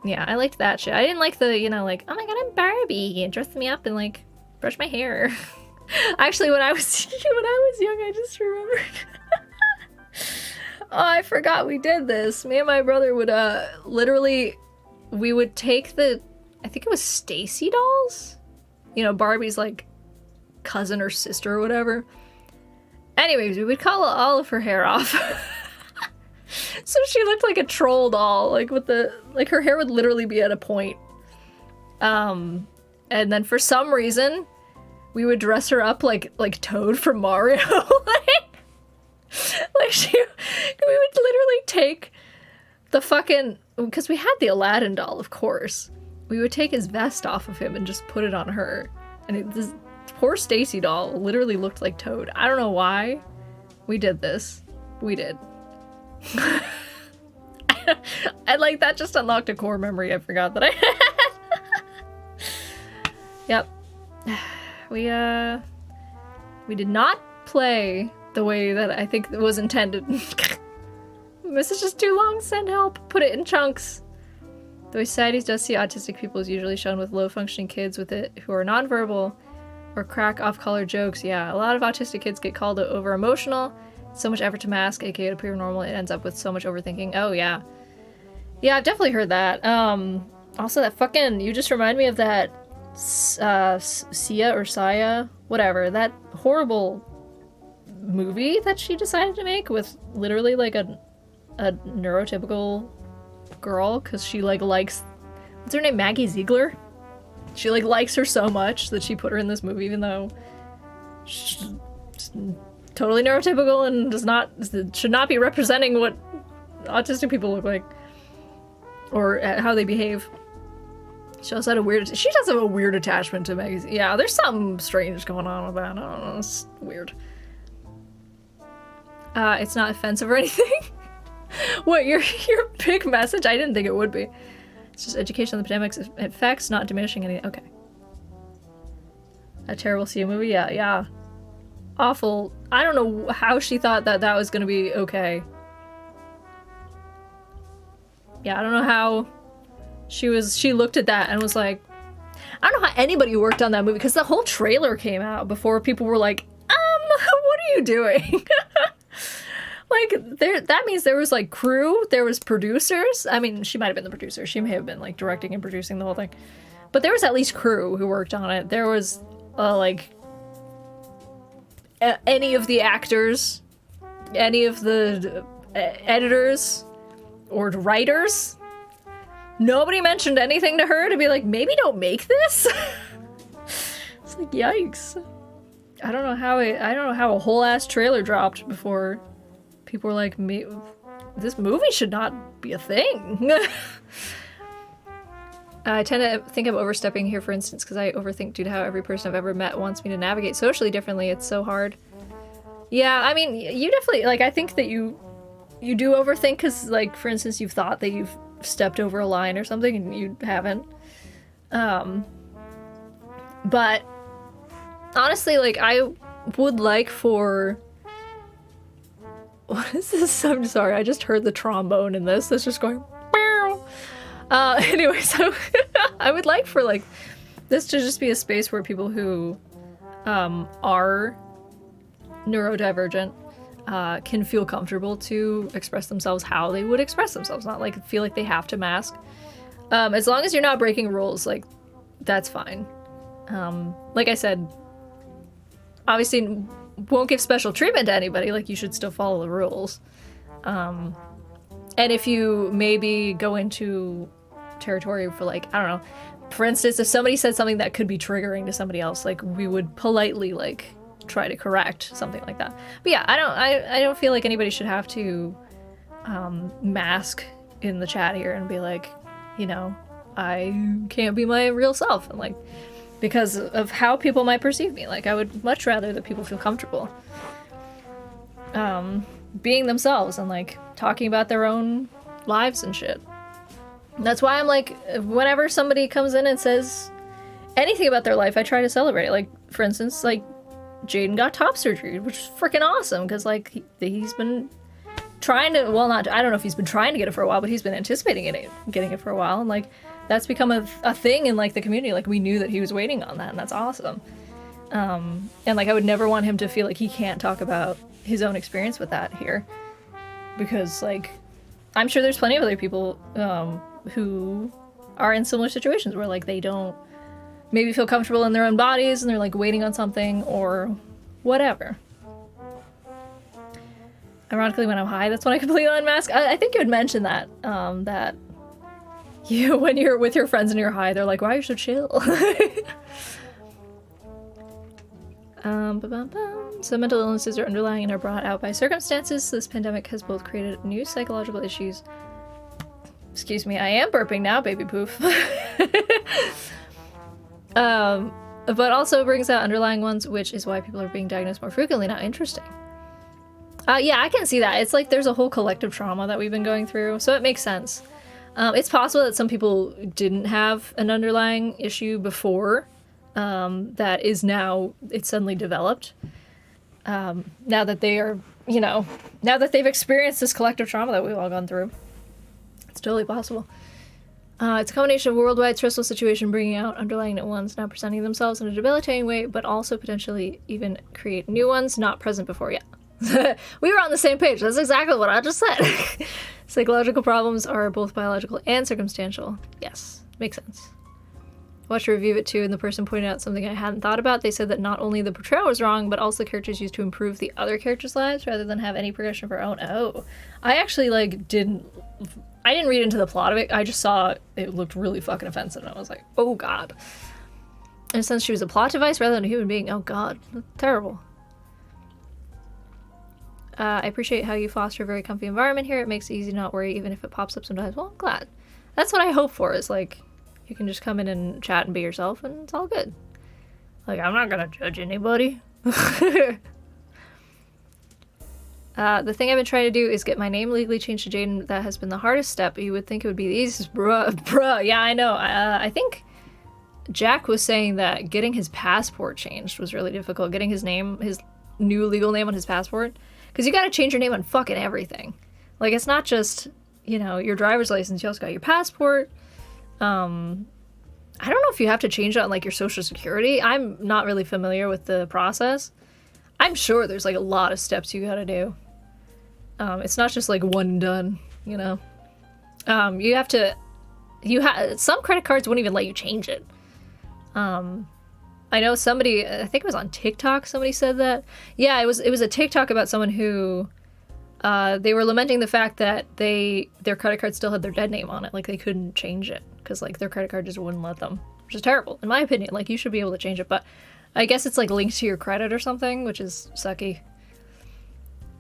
Yeah, I liked that shit. I didn't like the, like, oh my god, I'm Barbie, and dress me up and like brush my hair. Actually, when I was young, I just remembered. Oh, I forgot we did this. Me and my brother would literally, we would take I think it was Stacy dolls, Barbie's like cousin or sister or whatever. Anyways, we would cut all of her hair off. So she looked like a troll doll, like her hair would literally be at a point. And then for some reason, we would dress her up like Toad from Mario. we would literally take the fucking, because we had the Aladdin doll, of course. We would take his vest off of him and just put it on her. And this poor Stacy doll literally looked like Toad. I don't know why we did this. We did. And like that just unlocked a core memory I forgot that I had. Yep. We did not play the way that I think it was intended. This is just too long, send help. Put it in chunks. The way society does see autistic people is usually shown with low-functioning kids with it who are nonverbal or crack off-color jokes. Yeah, a lot of autistic kids get called over-emotional. So much effort to mask, aka to appear normal, it ends up with so much overthinking. Oh, yeah. Yeah, I've definitely heard that. Also that fucking, you just remind me of that Sia or Saya, whatever, that horrible movie that she decided to make with literally like a neurotypical girl, because she like likes, what's her name, Maggie Ziegler? She like likes her so much that she put her in this movie, even though she's totally neurotypical and should not be representing what autistic people look like or how they behave. She does have a weird attachment to Maggie. Yeah, there's something strange going on with that. I don't know, it's weird. It's not offensive or anything. What, your big message? I didn't think it would be. It's just education on the pandemic's effects, not diminishing any. Okay. A terrible Sia movie? Yeah. Awful. I don't know how she thought that was gonna be okay. Yeah, I don't know how she looked at that and was like, I don't know how anybody worked on that movie, because the whole trailer came out before people were like, what are you doing? Like, that means there was, like, crew, there was producers. I mean, she might have been the producer. She may have been, like, directing and producing the whole thing. But there was at least crew who worked on it. There was, like, any of the actors, any of the editors or writers. Nobody mentioned anything to her to be like, maybe don't make this? It's like, yikes. I don't know how a whole ass trailer dropped before people were like, this movie should not be a thing. I tend to think I'm overstepping here, for instance, because I overthink due to how every person I've ever met wants me to navigate socially differently. It's so hard. Yeah, I mean, you definitely, like, I think that you do overthink because, like, for instance, you've thought that you've stepped over a line or something and you haven't. But honestly, like, I would like for... What is this? I'm sorry, I just heard the trombone in this. It's just going... Anyway, so I would like for, like, this to just be a space where people who are neurodivergent can feel comfortable to express themselves how they would express themselves, not like feel like they have to mask. As long as you're not breaking rules, like, that's fine. Like I said, obviously won't give special treatment to anybody, like, you should still follow the rules. And if you maybe go into territory for, like, I don't know, for instance, if somebody said something that could be triggering to somebody else, like, we would politely, like, try to correct something like that. But yeah, I don't feel like anybody should have to mask in the chat here and be like, you know, I can't be my real self, and like, because of how people might perceive me. Like, I would much rather that people feel comfortable being themselves and like talking about their own lives and shit. That's why I'm like, whenever somebody comes in and says anything about their life, I try to celebrate it. Like, for instance, like, Jaden got top surgery, which is freaking awesome, because, like, he's been trying to, well, not, I don't know if he's been trying to get it for a while, but he's been anticipating getting it for a while, and, like, that's become a thing in, like, the community. Like, we knew that he was waiting on that, and that's awesome. And, like, I would never want him to feel like he can't talk about his own experience with that here, because, like, I'm sure there's plenty of other people who are in similar situations where, like, they don't maybe feel comfortable in their own bodies and they're, like, waiting on something or whatever. Ironically, when I'm high, that's when I completely unmask. I think you had mentioned that, that you, when you're with your friends and you're high, they're like, why are you so chill? Some mental illnesses are underlying and are brought out by circumstances. This pandemic has both created new psychological issues. Excuse me, I am burping now, baby poof. But also brings out underlying ones, which is why people are being diagnosed more frequently now. Interesting. Yeah, I can see that. It's like there's a whole collective trauma that we've been going through, so it makes sense. It's possible that some people didn't have an underlying issue before, that is now, it's suddenly developed. Now that they are, now that they've experienced this collective trauma that we've all gone through. It's totally possible. It's a combination of worldwide stressful situation bringing out underlying ones now presenting themselves in a debilitating way, but also potentially even create new ones not present before yet. We were on the same page. That's exactly what I just said. Psychological problems are both biological and circumstantial. Yes, makes sense. Watched a review of it too, and the person pointed out something I hadn't thought about. They said that not only the portrayal was wrong, but also the characters used to improve the other characters' lives rather than have any progression of her own. Oh, I actually didn't read into the plot of it. I just saw it looked really fucking offensive, and I was like, oh god. And since she was a plot device rather than a human being, oh god, that's terrible. I appreciate how you foster a very comfy environment here. It makes it easy to not worry, even if it pops up sometimes. Well, I'm glad. That's what I hope for, is you can just come in and chat and be yourself, and it's all good. I'm not gonna judge anybody. The thing I've been trying to do is get my name legally changed to Jaden. That has been the hardest step. You would think it would be the easiest. Bruh. Yeah, I know. I think Jack was saying that getting his passport changed was really difficult. Getting his new legal name on his passport. Because you gotta change your name on fucking everything. It's not just, your driver's license. You also got your passport. I don't know if you have to change it on, your social security. I'm not really familiar with the process. I'm sure there's, a lot of steps you gotta do. It's not just, one and done, you have to... some credit cards wouldn't even let you change it. I know somebody, I think it was on TikTok, somebody said that. Yeah, it was a TikTok about someone who, they were lamenting the fact that their credit card still had their dead name on it. They couldn't change it because, their credit card just wouldn't let them, which is terrible. In my opinion, you should be able to change it, but I guess it's, linked to your credit or something, which is sucky.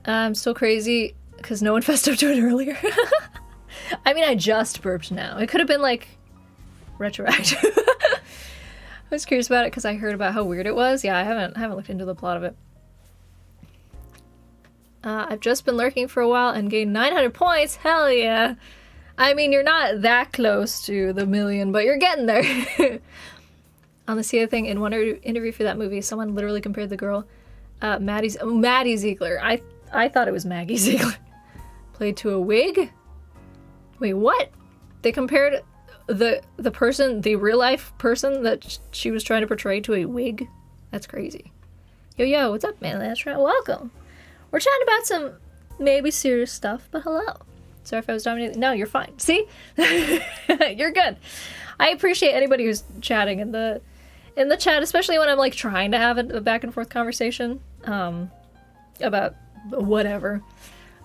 I'm still crazy because no one fessed up to it earlier. I mean, I just burped now. It could have been, retroactive. I was curious about it because I heard about how weird it was. Yeah, I haven't looked into the plot of it. I've just been lurking for a while and gained 900 points. Hell yeah. I mean, you're not that close to the million, but you're getting there. On the Sia thing, in one interview for that movie, someone literally compared the girl, Maddie Ziegler. I thought it was Maggie Ziegler. Played to a wig? Wait, what? They compared the person, the real life person that she was trying to portray to a wig? That's crazy. Yo, what's up, man? That's right. Welcome. We're chatting about some maybe serious stuff, but hello. Sorry if I was dominating. No, you're fine. See? You're good. I appreciate anybody who's chatting in the chat, especially when I'm trying to have a back and forth conversation about whatever.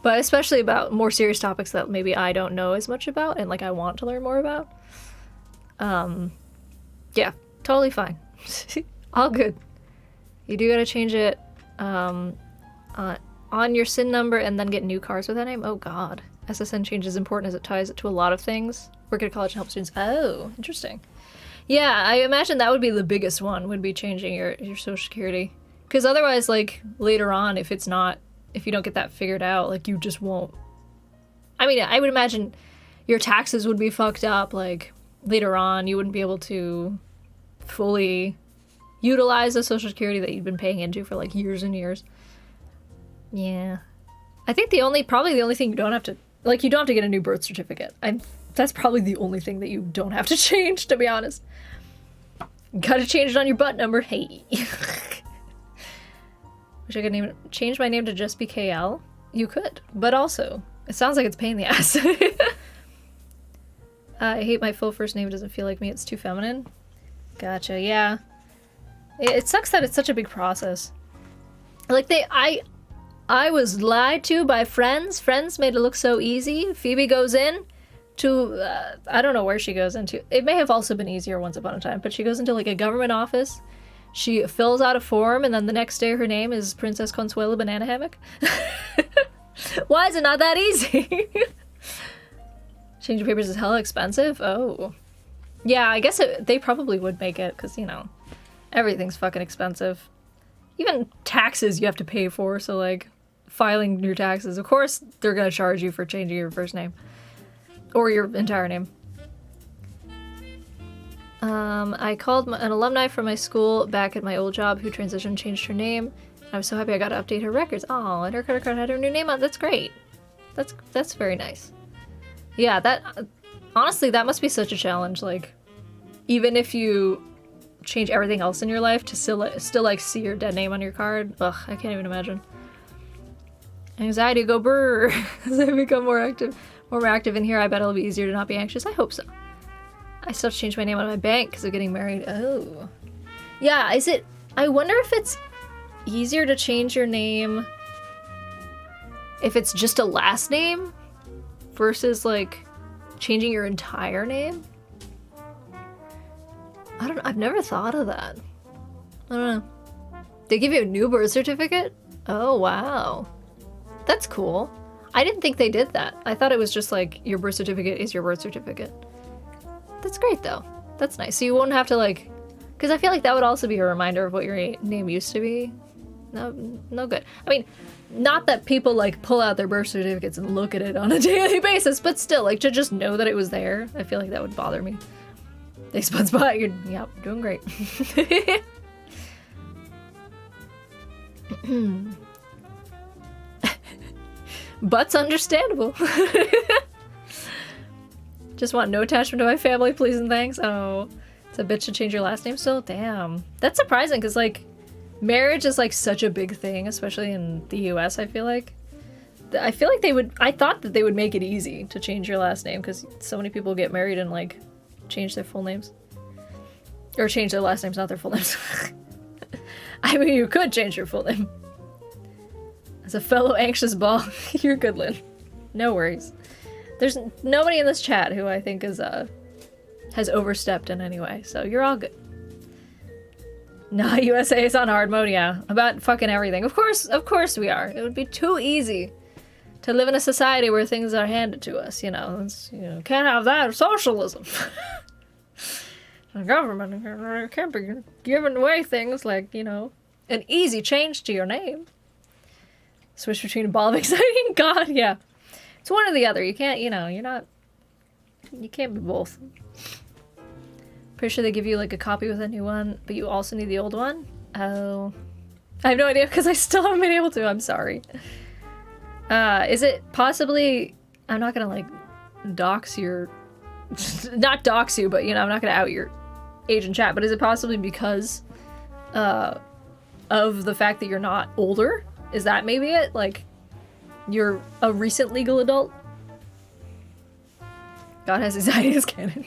But especially about more serious topics that maybe I don't know as much about and I want to learn more about. Yeah, totally fine. All good. You do gotta change it on your SIN number and then get new cars with that name. Oh god. SSN change is important as it ties it to a lot of things. Work at a college and help students. Oh, interesting. Yeah, I imagine that would be the biggest one, would be changing your social security. Because otherwise, later on, if you don't get that figured out, you just won't. I mean, I would imagine your taxes would be fucked up, later on. You wouldn't be able to fully utilize the social security that you've been paying into for, years and years. Yeah. I think probably the only thing you don't have to, you don't have to get a new birth certificate. That's probably the only thing that you don't have to change, to be honest. You gotta change it on your butt number. Hey. Wish I could change my name to just be KL. You could, but also, it sounds like it's a pain in the ass. I hate my full first name. It doesn't feel like me. It's too feminine. Gotcha, yeah. It sucks that it's such a big process. I was lied to by friends. Friends made it look so easy. Phoebe goes in to, I don't know where she goes into. It may have also been easier once upon a time, but she goes into a government office she fills out a form and then the next day her name is Princess Consuelo Banana Hammock. Why is it not that easy? Changing papers is hella expensive? Oh. Yeah, I guess they probably would make it, because, you know, everything's fucking expensive. Even taxes you have to pay for, so, like, filing your taxes. Of course, they're gonna charge you for changing your first name. Or your entire name. I called an alumni from my school back at my old job who transitioned, changed her name. I was so happy I got to update her records. Oh, and her credit card had her new name on. That's great. That's very nice. Yeah, honestly, that must be such a challenge. Like, even if you change everything else in your life to still like see your dead name on your card. Ugh, I can't even imagine. Anxiety go brr as I become more active in here. I bet it'll be easier to not be anxious. I hope so. I still have to change my name on my bank because of getting married. Oh. Yeah, I wonder if it's easier to change your name if it's just a last name versus, like, changing your entire name? I've never thought of that. I don't know. They give you a new birth certificate? Oh, wow. That's cool. I didn't think they did that. I thought it was just like, your birth certificate is your birth certificate. That's great, though. That's nice. So you won't have to, like... Because I feel like that would also be a reminder of what your name used to be. No good. I mean, not that people, like, pull out their birth certificates and look at it on a daily basis, but still, like, to just know that it was there, I feel like that would bother me. They spot, you're doing great. But's understandable. Just want no attachment to my family, please and thanks. Oh, it's a bitch to change your last name still? Damn. That's surprising, because, like, marriage is, like, such a big thing, especially in the US, I feel like. I thought that they would make it easy to change your last name, because so many people get married and, like, change their full names. Or change their last names, not their full names. I mean, you could change your full name. As a fellow anxious ball, you're good, Lynn. No worries. There's nobody in this chat who I think has overstepped in any way, so you're all good. Nah, USA is on hard mode, yeah. About fucking everything. Of course we are. It would be too easy to live in a society where things are handed to us, you know. Can't have that. Socialism. The government can't be giving away things like, you know, an easy change to your name. Switch between a ball of exciting. God, yeah. It's one or the other. You can't, you can't be both. Pretty sure they give you, like, a copy with a new one, but you also need the old one? Oh. I have no idea, because I still haven't been able to. I'm sorry. Is it possibly... I'm not gonna, like, dox your... not dox you, but, you know, I'm not gonna out your age in chat, but is it possibly because of the fact that you're not older? Is that maybe it? Like, you're a recent legal adult? God has anxiety as canon.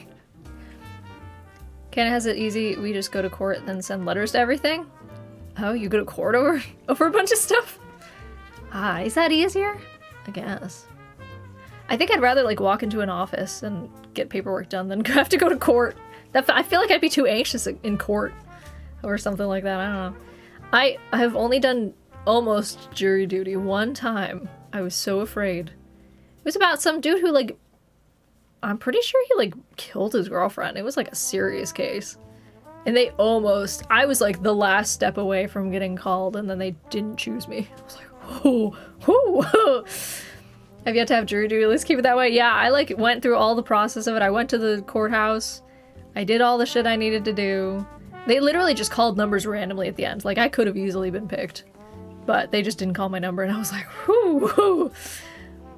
Canon has it easy. We just go to court, then send letters to everything. Oh, you go to court over a bunch of stuff? Ah, is that easier? I guess. I think I'd rather, like, walk into an office and get paperwork done than have to go to court. I feel like I'd be too anxious in court or something like that. I don't know. I have only done almost jury duty one time. I was so afraid. It was about some dude who, like, I'm pretty sure he, like, killed his girlfriend. It was, like, a serious case. And I was, like, the last step away from getting called, and then they didn't choose me. I was like, whoa. I've yet to have jury duty. Let's keep it that way. Yeah, I, like, went through all the process of it. I went to the courthouse. I did all the shit I needed to do. They literally just called numbers randomly at the end. Like, I could have easily been picked. But they just didn't call my number, and I was like, whoo.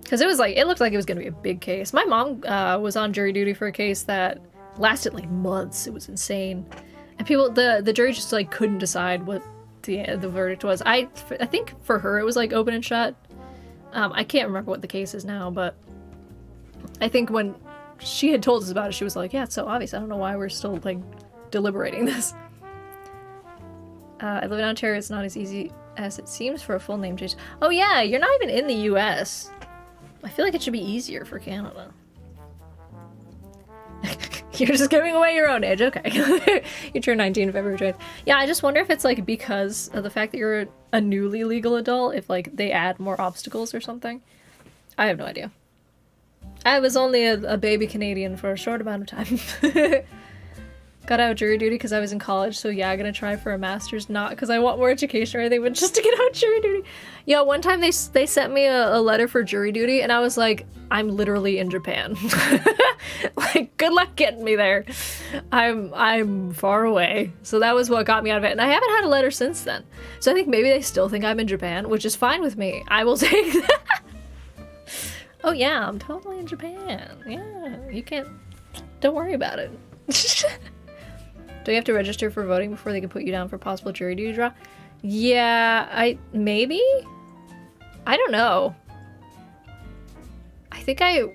Because it looked like it was going to be a big case. My mom was on jury duty for a case that lasted, like, months. It was insane. And the jury just, like, couldn't decide what the verdict was. I think for her it was, like, open and shut. I can't remember what the case is now, but I think when she had told us about it, she was like, yeah, it's so obvious. I don't know why we're still, like, deliberating this. I live in Ontario. It's not as easy as it seems for a full name change. Oh, yeah, you're not even in the US. I feel like it should be easier for Canada. You're just giving away your own age. Okay. You turn 19 February 20th. Yeah, I just wonder if it's like because of the fact that you're a newly legal adult, if like they add more obstacles or something. I have no idea. I was only a baby Canadian for a short amount of time. Got out jury duty because I was in college, so yeah, I'm gonna try for a master's, not because I want more education or anything, but just to get out jury duty. Yeah, one time they sent me a letter for jury duty, and I was like, I'm literally in Japan. Like, good luck getting me there. I'm far away. So that was what got me out of it, and I haven't had a letter since then. So I think maybe they still think I'm in Japan, which is fine with me. I will take that. Oh yeah, I'm totally in Japan. Yeah, you can't. Don't worry about it. Do you have to register for voting before they can put you down for possible jury duty draw? Yeah, maybe? I don't know. I think I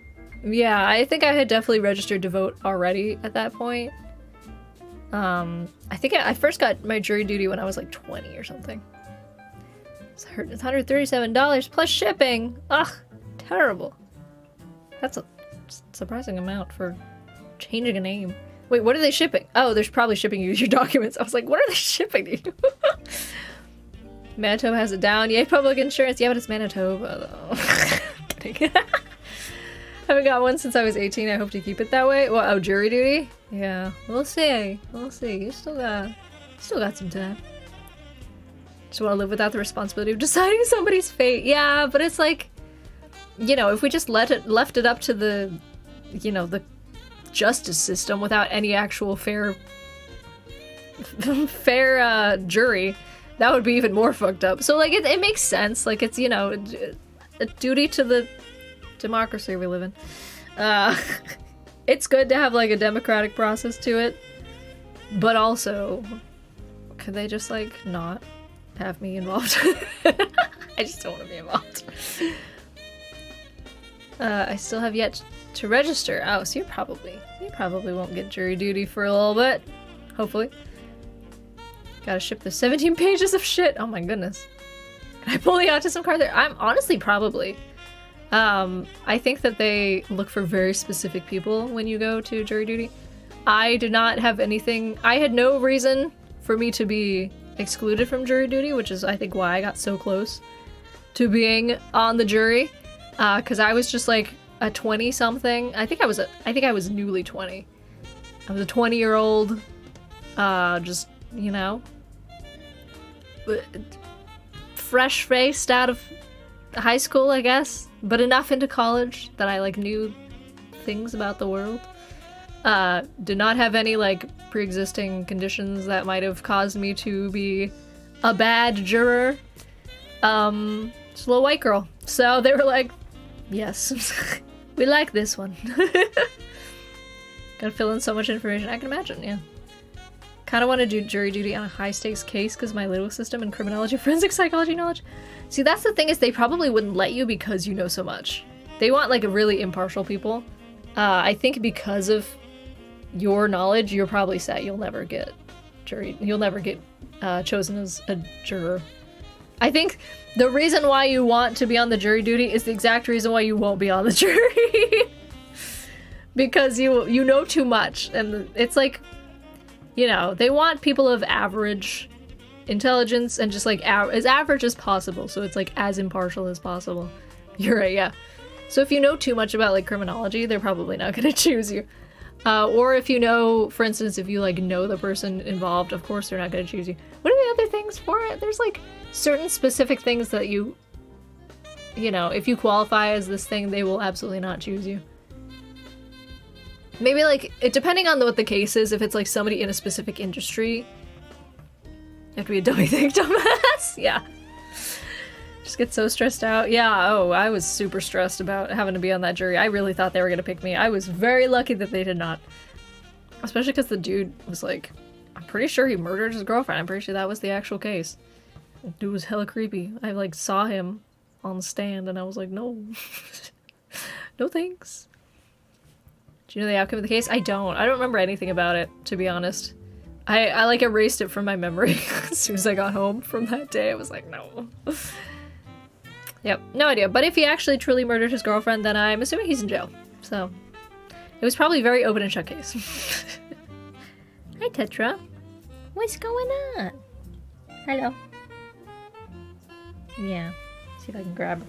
had definitely registered to vote already at that point. I think I first got my jury duty when I was like 20 or something. It's $137 plus shipping. Ugh, terrible. That's a surprising amount for changing a name. Wait, what are they shipping? Oh, they're probably shipping you your documents. I was like, what are they shipping to you? Manitoba has it down. Yay, public insurance. Yeah, but it's Manitoba, though. Kidding. Haven't got one since I was 18. I hope to keep it that way. Well, oh, jury duty? Yeah, we'll see. We'll see. You still got some time. Just want to live without the responsibility of deciding somebody's fate. Yeah, but it's like, you know, if we just left it up to the, you know, the justice system without any actual fair jury, that would be even more fucked up. So like it makes sense, like it's, you know, a duty to the democracy we live in. It's good to have like a democratic process to it, but also could they just like not have me involved? I just don't want to be involved. I still have yet to register. Oh, so you probably won't get jury duty for a little bit. Hopefully. Gotta ship the 17 pages of shit. Oh my goodness. Can I pull the autism card there? I'm honestly probably. I think that they look for very specific people when you go to jury duty. I did not have anything. I had no reason for me to be excluded from jury duty, which is I think why I got so close to being on the jury. Because I was just like a 20-something. I think I was newly 20. I was a 20-year-old, just, you know, fresh-faced out of high school, I guess, but enough into college that I, like, knew things about the world. Did not have any, like, pre-existing conditions that might have caused me to be a bad juror. Just a little white girl. So they were like, yes. We like this one. Gotta fill in so much information. I can imagine, yeah. Kind of want to do jury duty on a high-stakes case because my linguistic system and criminology, forensic psychology knowledge. See, that's the thing is they probably wouldn't let you because you know so much. They want, like, really impartial people. I think because of your knowledge, you're probably set. You'll never get chosen as a juror. I think the reason why you want to be on the jury duty is the exact reason why you won't be on the jury. Because you know too much, and it's like, you know, they want people of average intelligence and just like as average as possible, so it's like as impartial as possible. You're right, yeah. So if you know too much about like criminology, they're probably not going to choose you. Or if you know, for instance, if you like know the person involved, of course they're not going to choose you. What are the other things for it? There's like certain specific things that you know, if you qualify as this thing, they will absolutely not choose you. Maybe like, depending on what the case is, if it's like somebody in a specific industry, you have to be a dummy thing, dumbass. Yeah. Just get so stressed out. Yeah, oh, I was super stressed about having to be on that jury. I really thought they were gonna pick me. I was very lucky that they did not. Especially because the dude was like, I'm pretty sure he murdered his girlfriend. I'm pretty sure that was the actual case. The dude was hella creepy. I like saw him on the stand and I was like, no. No thanks. Do you know the outcome of the case? I don't remember anything about it, to be honest. I like erased it from my memory as soon as I got home from that day. I was like, no. Yep, no idea. But if he actually truly murdered his girlfriend, then I'm assuming he's in jail. So, It was probably very open and shut case. Hi, Tetra. What's going on? Hello. Yeah. See if I can grab her.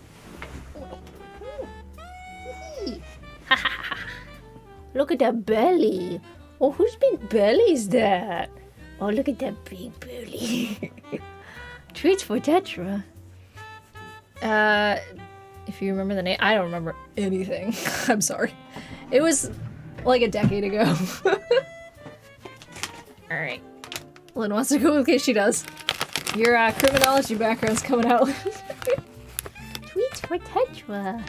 Look at that belly. Oh, whose big belly is that? Oh, look at that big belly. Treats for Tetra. If you remember the name, I don't remember anything. I'm sorry. It was like a decade ago. Alright. Lynn wants to go in case she does. Your criminology background's coming out. Treats for Tetra.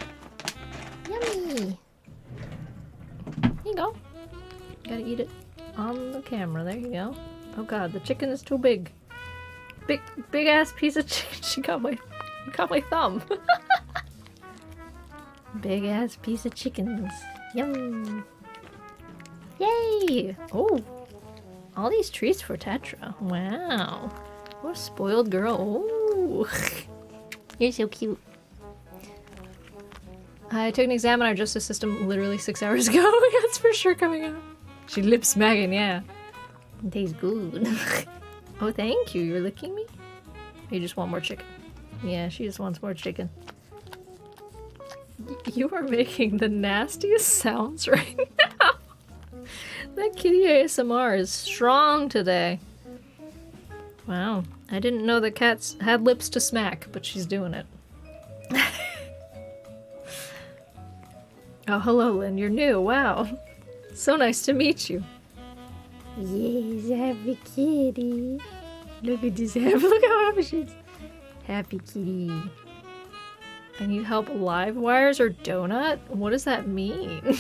Yummy. Here you go. Gotta eat it on the camera. There you go. Oh god, the chicken is too big. Big ass piece of chicken. You got my thumb. Big ass piece of chickens. Yum. Yay! Oh, all these treats for Tetra. Wow. What a spoiled girl. Oh, you're so cute. I took an exam on our justice system literally 6 hours ago. That's for sure coming out. She lip smacking, yeah. It tastes good. Oh, thank you. You're licking me? Or you just want more chicken? Yeah, she just wants more chicken. You are making the nastiest sounds right now. That kitty ASMR is strong today. Wow. I didn't know that cats had lips to smack, but she's doing it. Oh, hello, Lynn. You're new. Wow. So nice to meet you. Yes, happy kitty. Look at this happy. Look how happy she is. Happy kitty. I need help live wires or donut? What does that mean?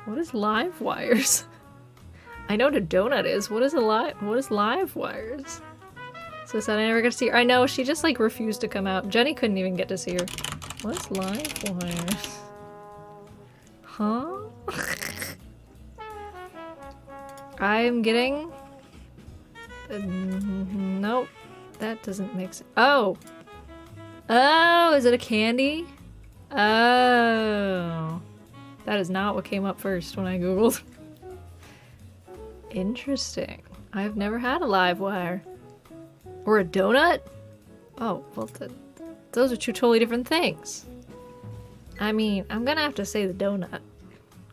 What is live wires? I know what a donut is. What is live wires? So sad I never got to see her. I know, she just like refused to come out. Jenny couldn't even get to see her. What's live wires? Huh? I'm getting... nope. That doesn't make sense. Oh! Oh, is it a candy? Oh. That is not what came up first when I googled. Interesting. I've never had a live wire. Or a donut? Oh, well, those are two totally different things. I mean, I'm gonna have to say the donut.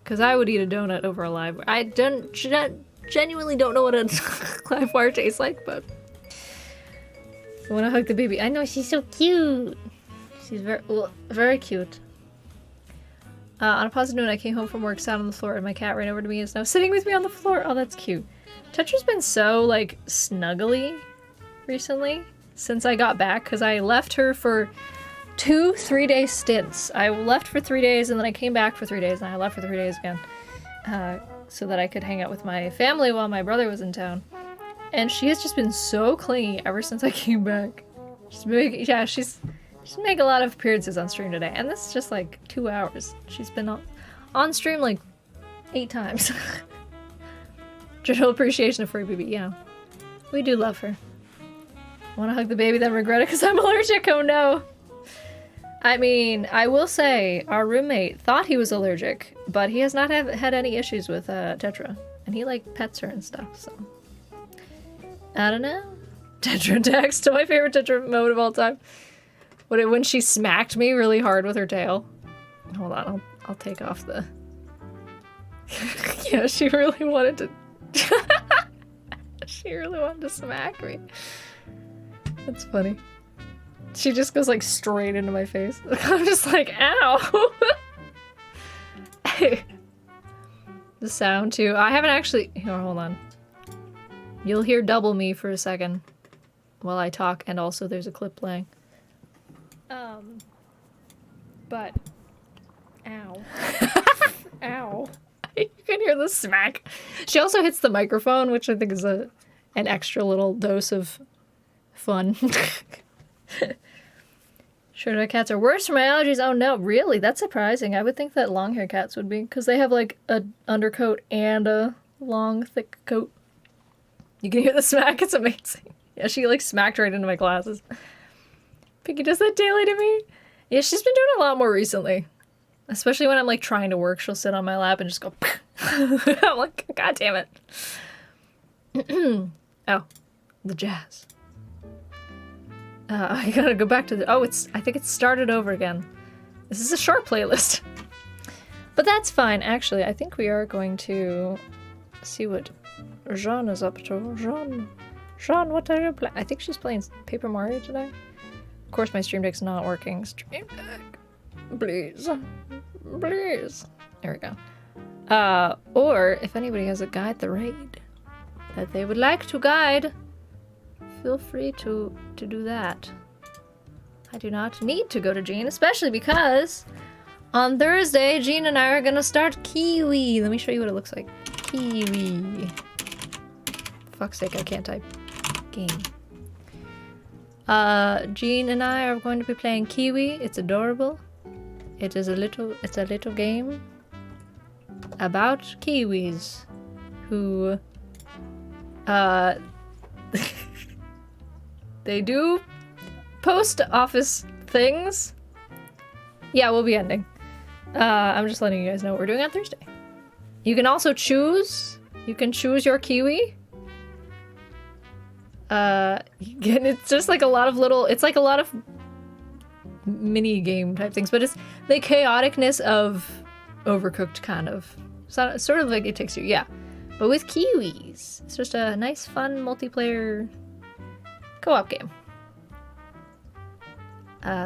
Because I would eat a donut over a live wire. I genuinely don't know what a live wire tastes like, but... I want to hug the baby. I know, she's so cute. She's very cute. On a positive note, I came home from work, sat on the floor, and my cat ran over to me and is now sitting with me on the floor. Oh, that's cute. Tetra's been so, like, snuggly recently since I got back, because I left her for 2 3-day stints. I left for 3 days, and then I came back for 3 days, and I left for 3 days again, so that I could hang out with my family while my brother was in town. And she has just been so clingy ever since I came back. She's making a lot of appearances on stream today, and this is just like 2 hours. She's been on stream like 8 times. General appreciation of furry baby, yeah. We do love her. Want to hug the baby, then regret it because I'm allergic. Oh no. I mean, I will say our roommate thought he was allergic, but he has not had any issues with Tetra, and he like pets her and stuff. So I don't know. Tetra text, my favorite Tetra mode of all time. When she smacked me really hard with her tail. Hold on, I'll take off the... Yeah, she really wanted to... She really wanted to smack me. That's funny. She just goes like straight into my face. I'm just like, ow! The sound too. I haven't actually... Here, hold on. You'll hear double me for a second while I talk, and also there's a clip playing. But... Ow. Ow. You can hear the smack. She also hits the microphone, which I think is an extra little dose of fun. Short-haired cats are worse for my allergies. Oh no, really? That's surprising. I would think that long-haired cats would be, because they have like a undercoat and a long, thick coat. You can hear the smack. It's amazing. Yeah, she like smacked right into my glasses. Pinky does that daily to me. Yeah, she's been doing a lot more recently. Especially when I'm like trying to work, she'll sit on my lap and just go. I'm like, God damn it. Oh, the jazz. I gotta go back to the. Oh, I think it's started over again. This is a short playlist. But that's fine. Actually, I think we are going to see what Jean is up to. Jean, what are you playing? I think she's playing Paper Mario today. Of course, my Stream Deck's not working. Stream Deck, please. Please. There we go. Or if anybody has a guide the raid that they would like to guide, feel free to do that. I do not need to go to Jean, especially because on Thursday, Jean and I are gonna start Kiwi. Let me show you what it looks like. Kiwi. Fuck's sake, I can't type. Game. Jean and I are going to be playing Kiwi. It's adorable. It's a little game about kiwis who they do post office things. Yeah, we'll be ending. I'm just letting you guys know what we're doing on Thursday. You can also choose. You can choose your kiwi. It's just like a lot of little. It's like a lot of mini game type things, but it's the chaoticness of Overcooked, kind of. Sort of like It Takes Two, yeah. But with kiwis, it's just a nice, fun multiplayer co-op game.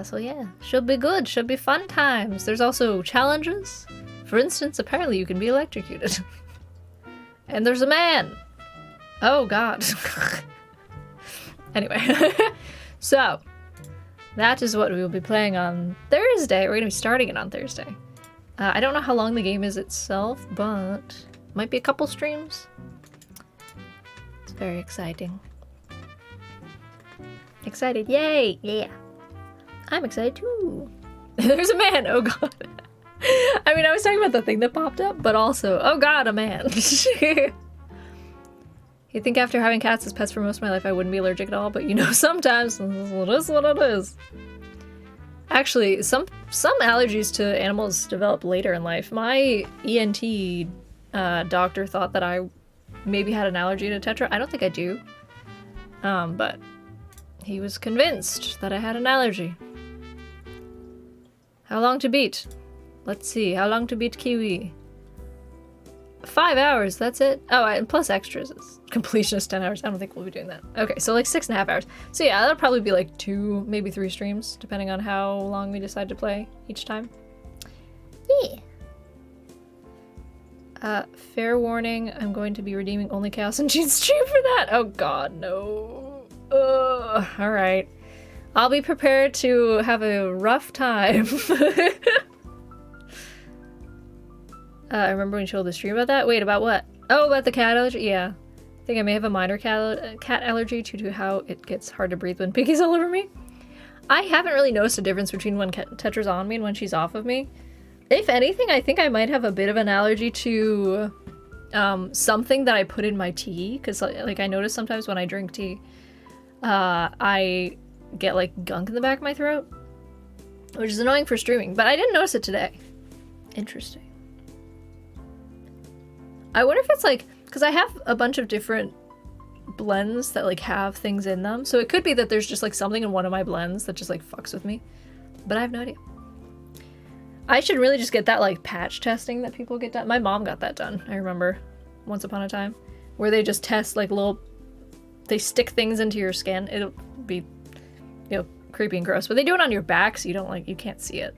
So yeah, should be good. Should be fun times. There's also challenges. For instance, apparently you can be electrocuted. And there's a man. Oh god. Anyway, so that is what we will be playing on Thursday. We're going to be starting it on Thursday. I don't know how long the game is itself, but might be a couple streams. It's very exciting. Excited, yay! Yeah. I'm excited too. There's a man, oh god. I mean, I was talking about the thing that popped up, but also, oh god, a man. You'd think after having cats as pets for most of my life I wouldn't be allergic at all, but you know, sometimes it is what it is. Actually, some allergies to animals develop later in life. My ENT doctor thought that I maybe had an allergy to tetra. I don't think I do. But he was convinced that I had an allergy. How long to beat? Let's see. How long to beat Kiwi? 5 hours, that's it. Oh, and plus extras. It's completionist 10 hours. I don't think we'll be doing that. Okay, so like 6.5 hours. So yeah, that'll probably be like 2, maybe 3 streams, depending on how long we decide to play each time. Yeah. Fair warning, I'm going to be redeeming only Chaos and Jean's stream for that. Oh god, no. Alright. I'll be prepared to have a rough time. I remember when you told the stream about that. Wait, about what? Oh, about the cat allergy? Yeah. I think I may have a minor cat allergy due to how it gets hard to breathe when Piggy's all over me. I haven't really noticed a difference between when Tetra's on me and when she's off of me. If anything, I think I might have a bit of an allergy to something that I put in my tea. Because like I notice sometimes when I drink tea, I get like gunk in the back of my throat. Which is annoying for streaming. But I didn't notice it today. Interesting. I wonder if it's like, because I have a bunch of different blends that like have things in them. So it could be that there's just like something in one of my blends that just like fucks with me. But I have no idea. I should really just get that like patch testing that people get done. My mom got that done, I remember, once upon a time. Where they just test like they stick things into your skin. It'll be, you know, creepy and gross. But they do it on your back so you can't see it.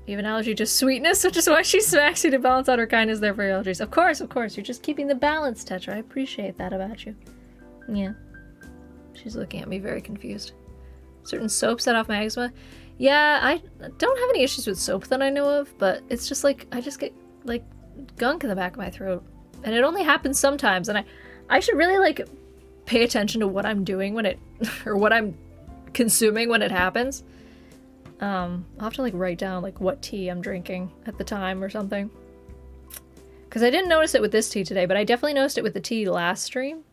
You have an allergy to sweetness, which is why she smacks you to balance out her kindness there for your allergies. Of course. You're just keeping the balance, Tetra. I appreciate that about you. Yeah. She's looking at me very confused. Certain soaps set off my eczema. Yeah, I don't have any issues with soap that I know of, but it's just like, I just get, like, gunk in the back of my throat. And it only happens sometimes, and I should really, like, pay attention to what I'm doing when it, or what I'm consuming when it happens. I'll have to like write down like what tea I'm drinking at the time or something. Because I didn't notice it with this tea today, but I definitely noticed it with the tea last stream.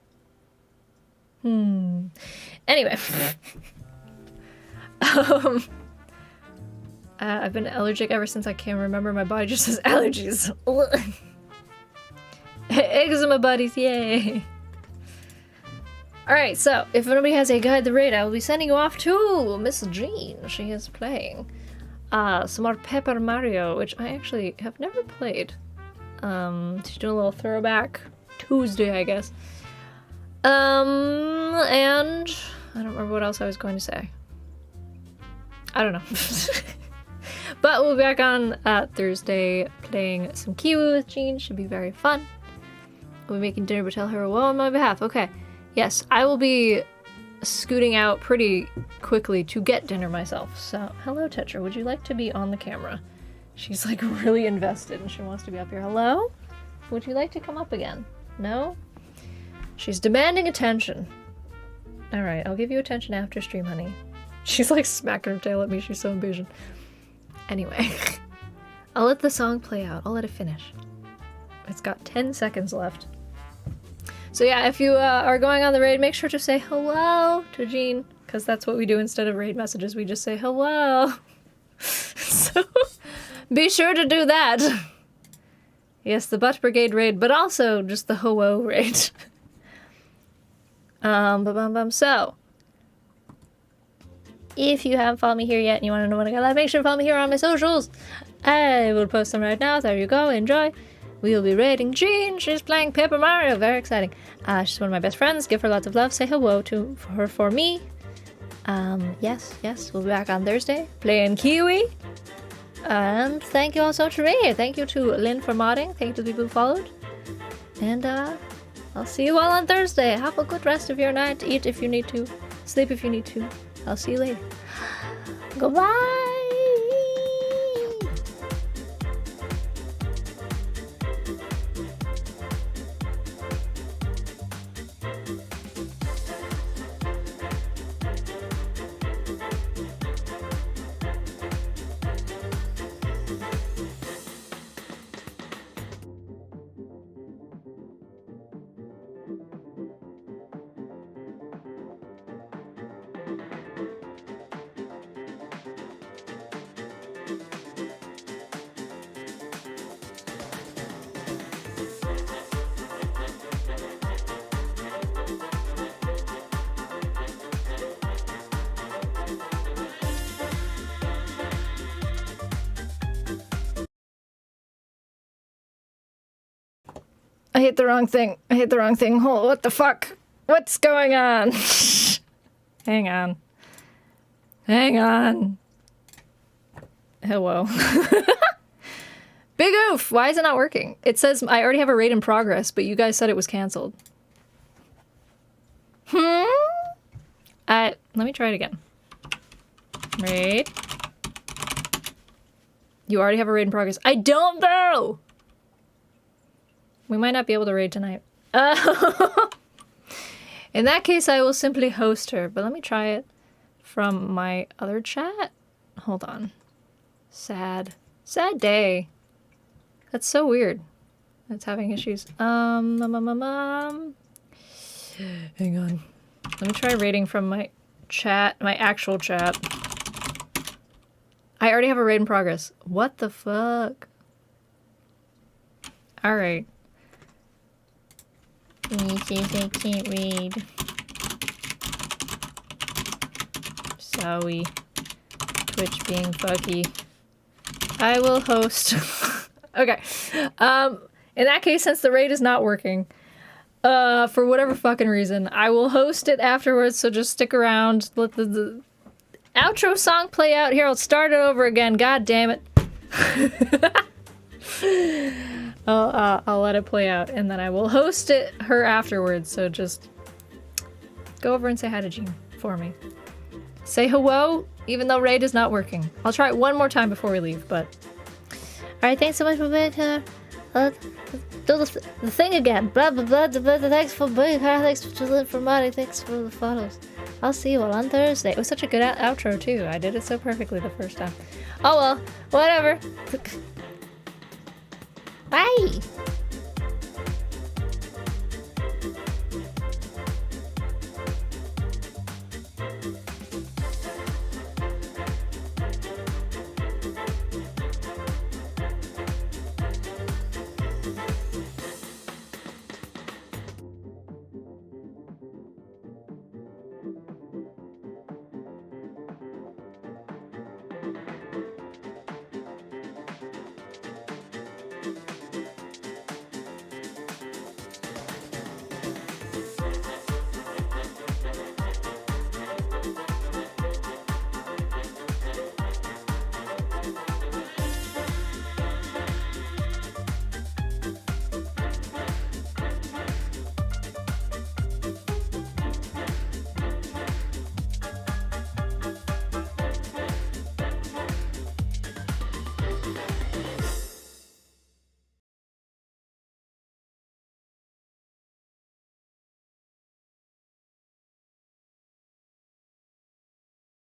Anyway. I've been allergic ever since I can remember. My body just says allergies. Eczema buddies, yay! Alright, so if anybody has a guide the raid, I will be sending you off to Miss Jean. She is playing some more Paper Mario, which I actually have never played. She's doing a little throwback Tuesday, I guess. And I don't remember what else I was going to say. I don't know. But we'll be back on Thursday playing some Kiwi with Jean. Should be very fun. We'll be making dinner, but tell her well on my behalf. Okay. Yes, I will be scooting out pretty quickly to get dinner myself. So, hello, Tetra. Would you like to be on the camera? She's like really invested and she wants to be up here. Hello? Would you like to come up again? No? She's demanding attention. Alright, I'll give you attention after stream, honey. She's like smacking her tail at me. She's so impatient. Anyway, I'll let the song play out. I'll let it finish. It's got 10 seconds left. So yeah, if you are going on the raid, make sure to say hello to Jean, because that's what we do instead of raid messages. We just say hello. So be sure to do that. Yes, the Butt Brigade raid, but also just the Ho-Oh raid. So if you haven't followed me here yet and you want to know when I got live, make sure to follow me here on my socials. I will post them right now. There you go. Enjoy. We will be raiding Jean. She's playing Paper Mario. Very exciting. She's one of my best friends. Give her lots of love. Say hello to her for me. Yes. We'll be back on Thursday playing Kiwi. And thank you all so much for being here. Thank you to Lynn for modding. Thank you to the people who followed. And I'll see you all on Thursday. Have a good rest of your night. Eat if you need to. Sleep if you need to. I'll see you later. Goodbye! I hit the wrong thing. Oh, what the fuck? What's going on? Hang on. Hello. Big oof! Why is it not working? It says I already have a raid in progress, but you guys said it was canceled. Let me try it again. Raid. You already have a raid in progress. I don't know! We might not be able to raid tonight. In that case, I will simply host her. But let me try it from my other chat. Hold on. Sad day. That's so weird. It's having issues. Hang on. Let me try raiding from my chat, my actual chat. I already have a raid in progress. What the fuck? Alright. I can't read. Sorry. Twitch being fucky. I will host. Okay. In that case, since the raid is not working, for whatever fucking reason, I will host it afterwards, so just stick around. Let the outro song play out. Here, I'll start it over again. God damn it. I'll let it play out, and then I will host her afterwards, so just go over and say hi to Jean for me. Say hello, even though raid is not working. I'll try it one more time before we leave, but... Alright, thanks so much for being here. Do the thing again. Blah, blah, blah, blah, blah. Thanks for being here. Thanks for modding. Thanks for the photos. I'll see you all on Thursday. It was such a good outro, too. I did it so perfectly the first time. Oh well, whatever. Bye!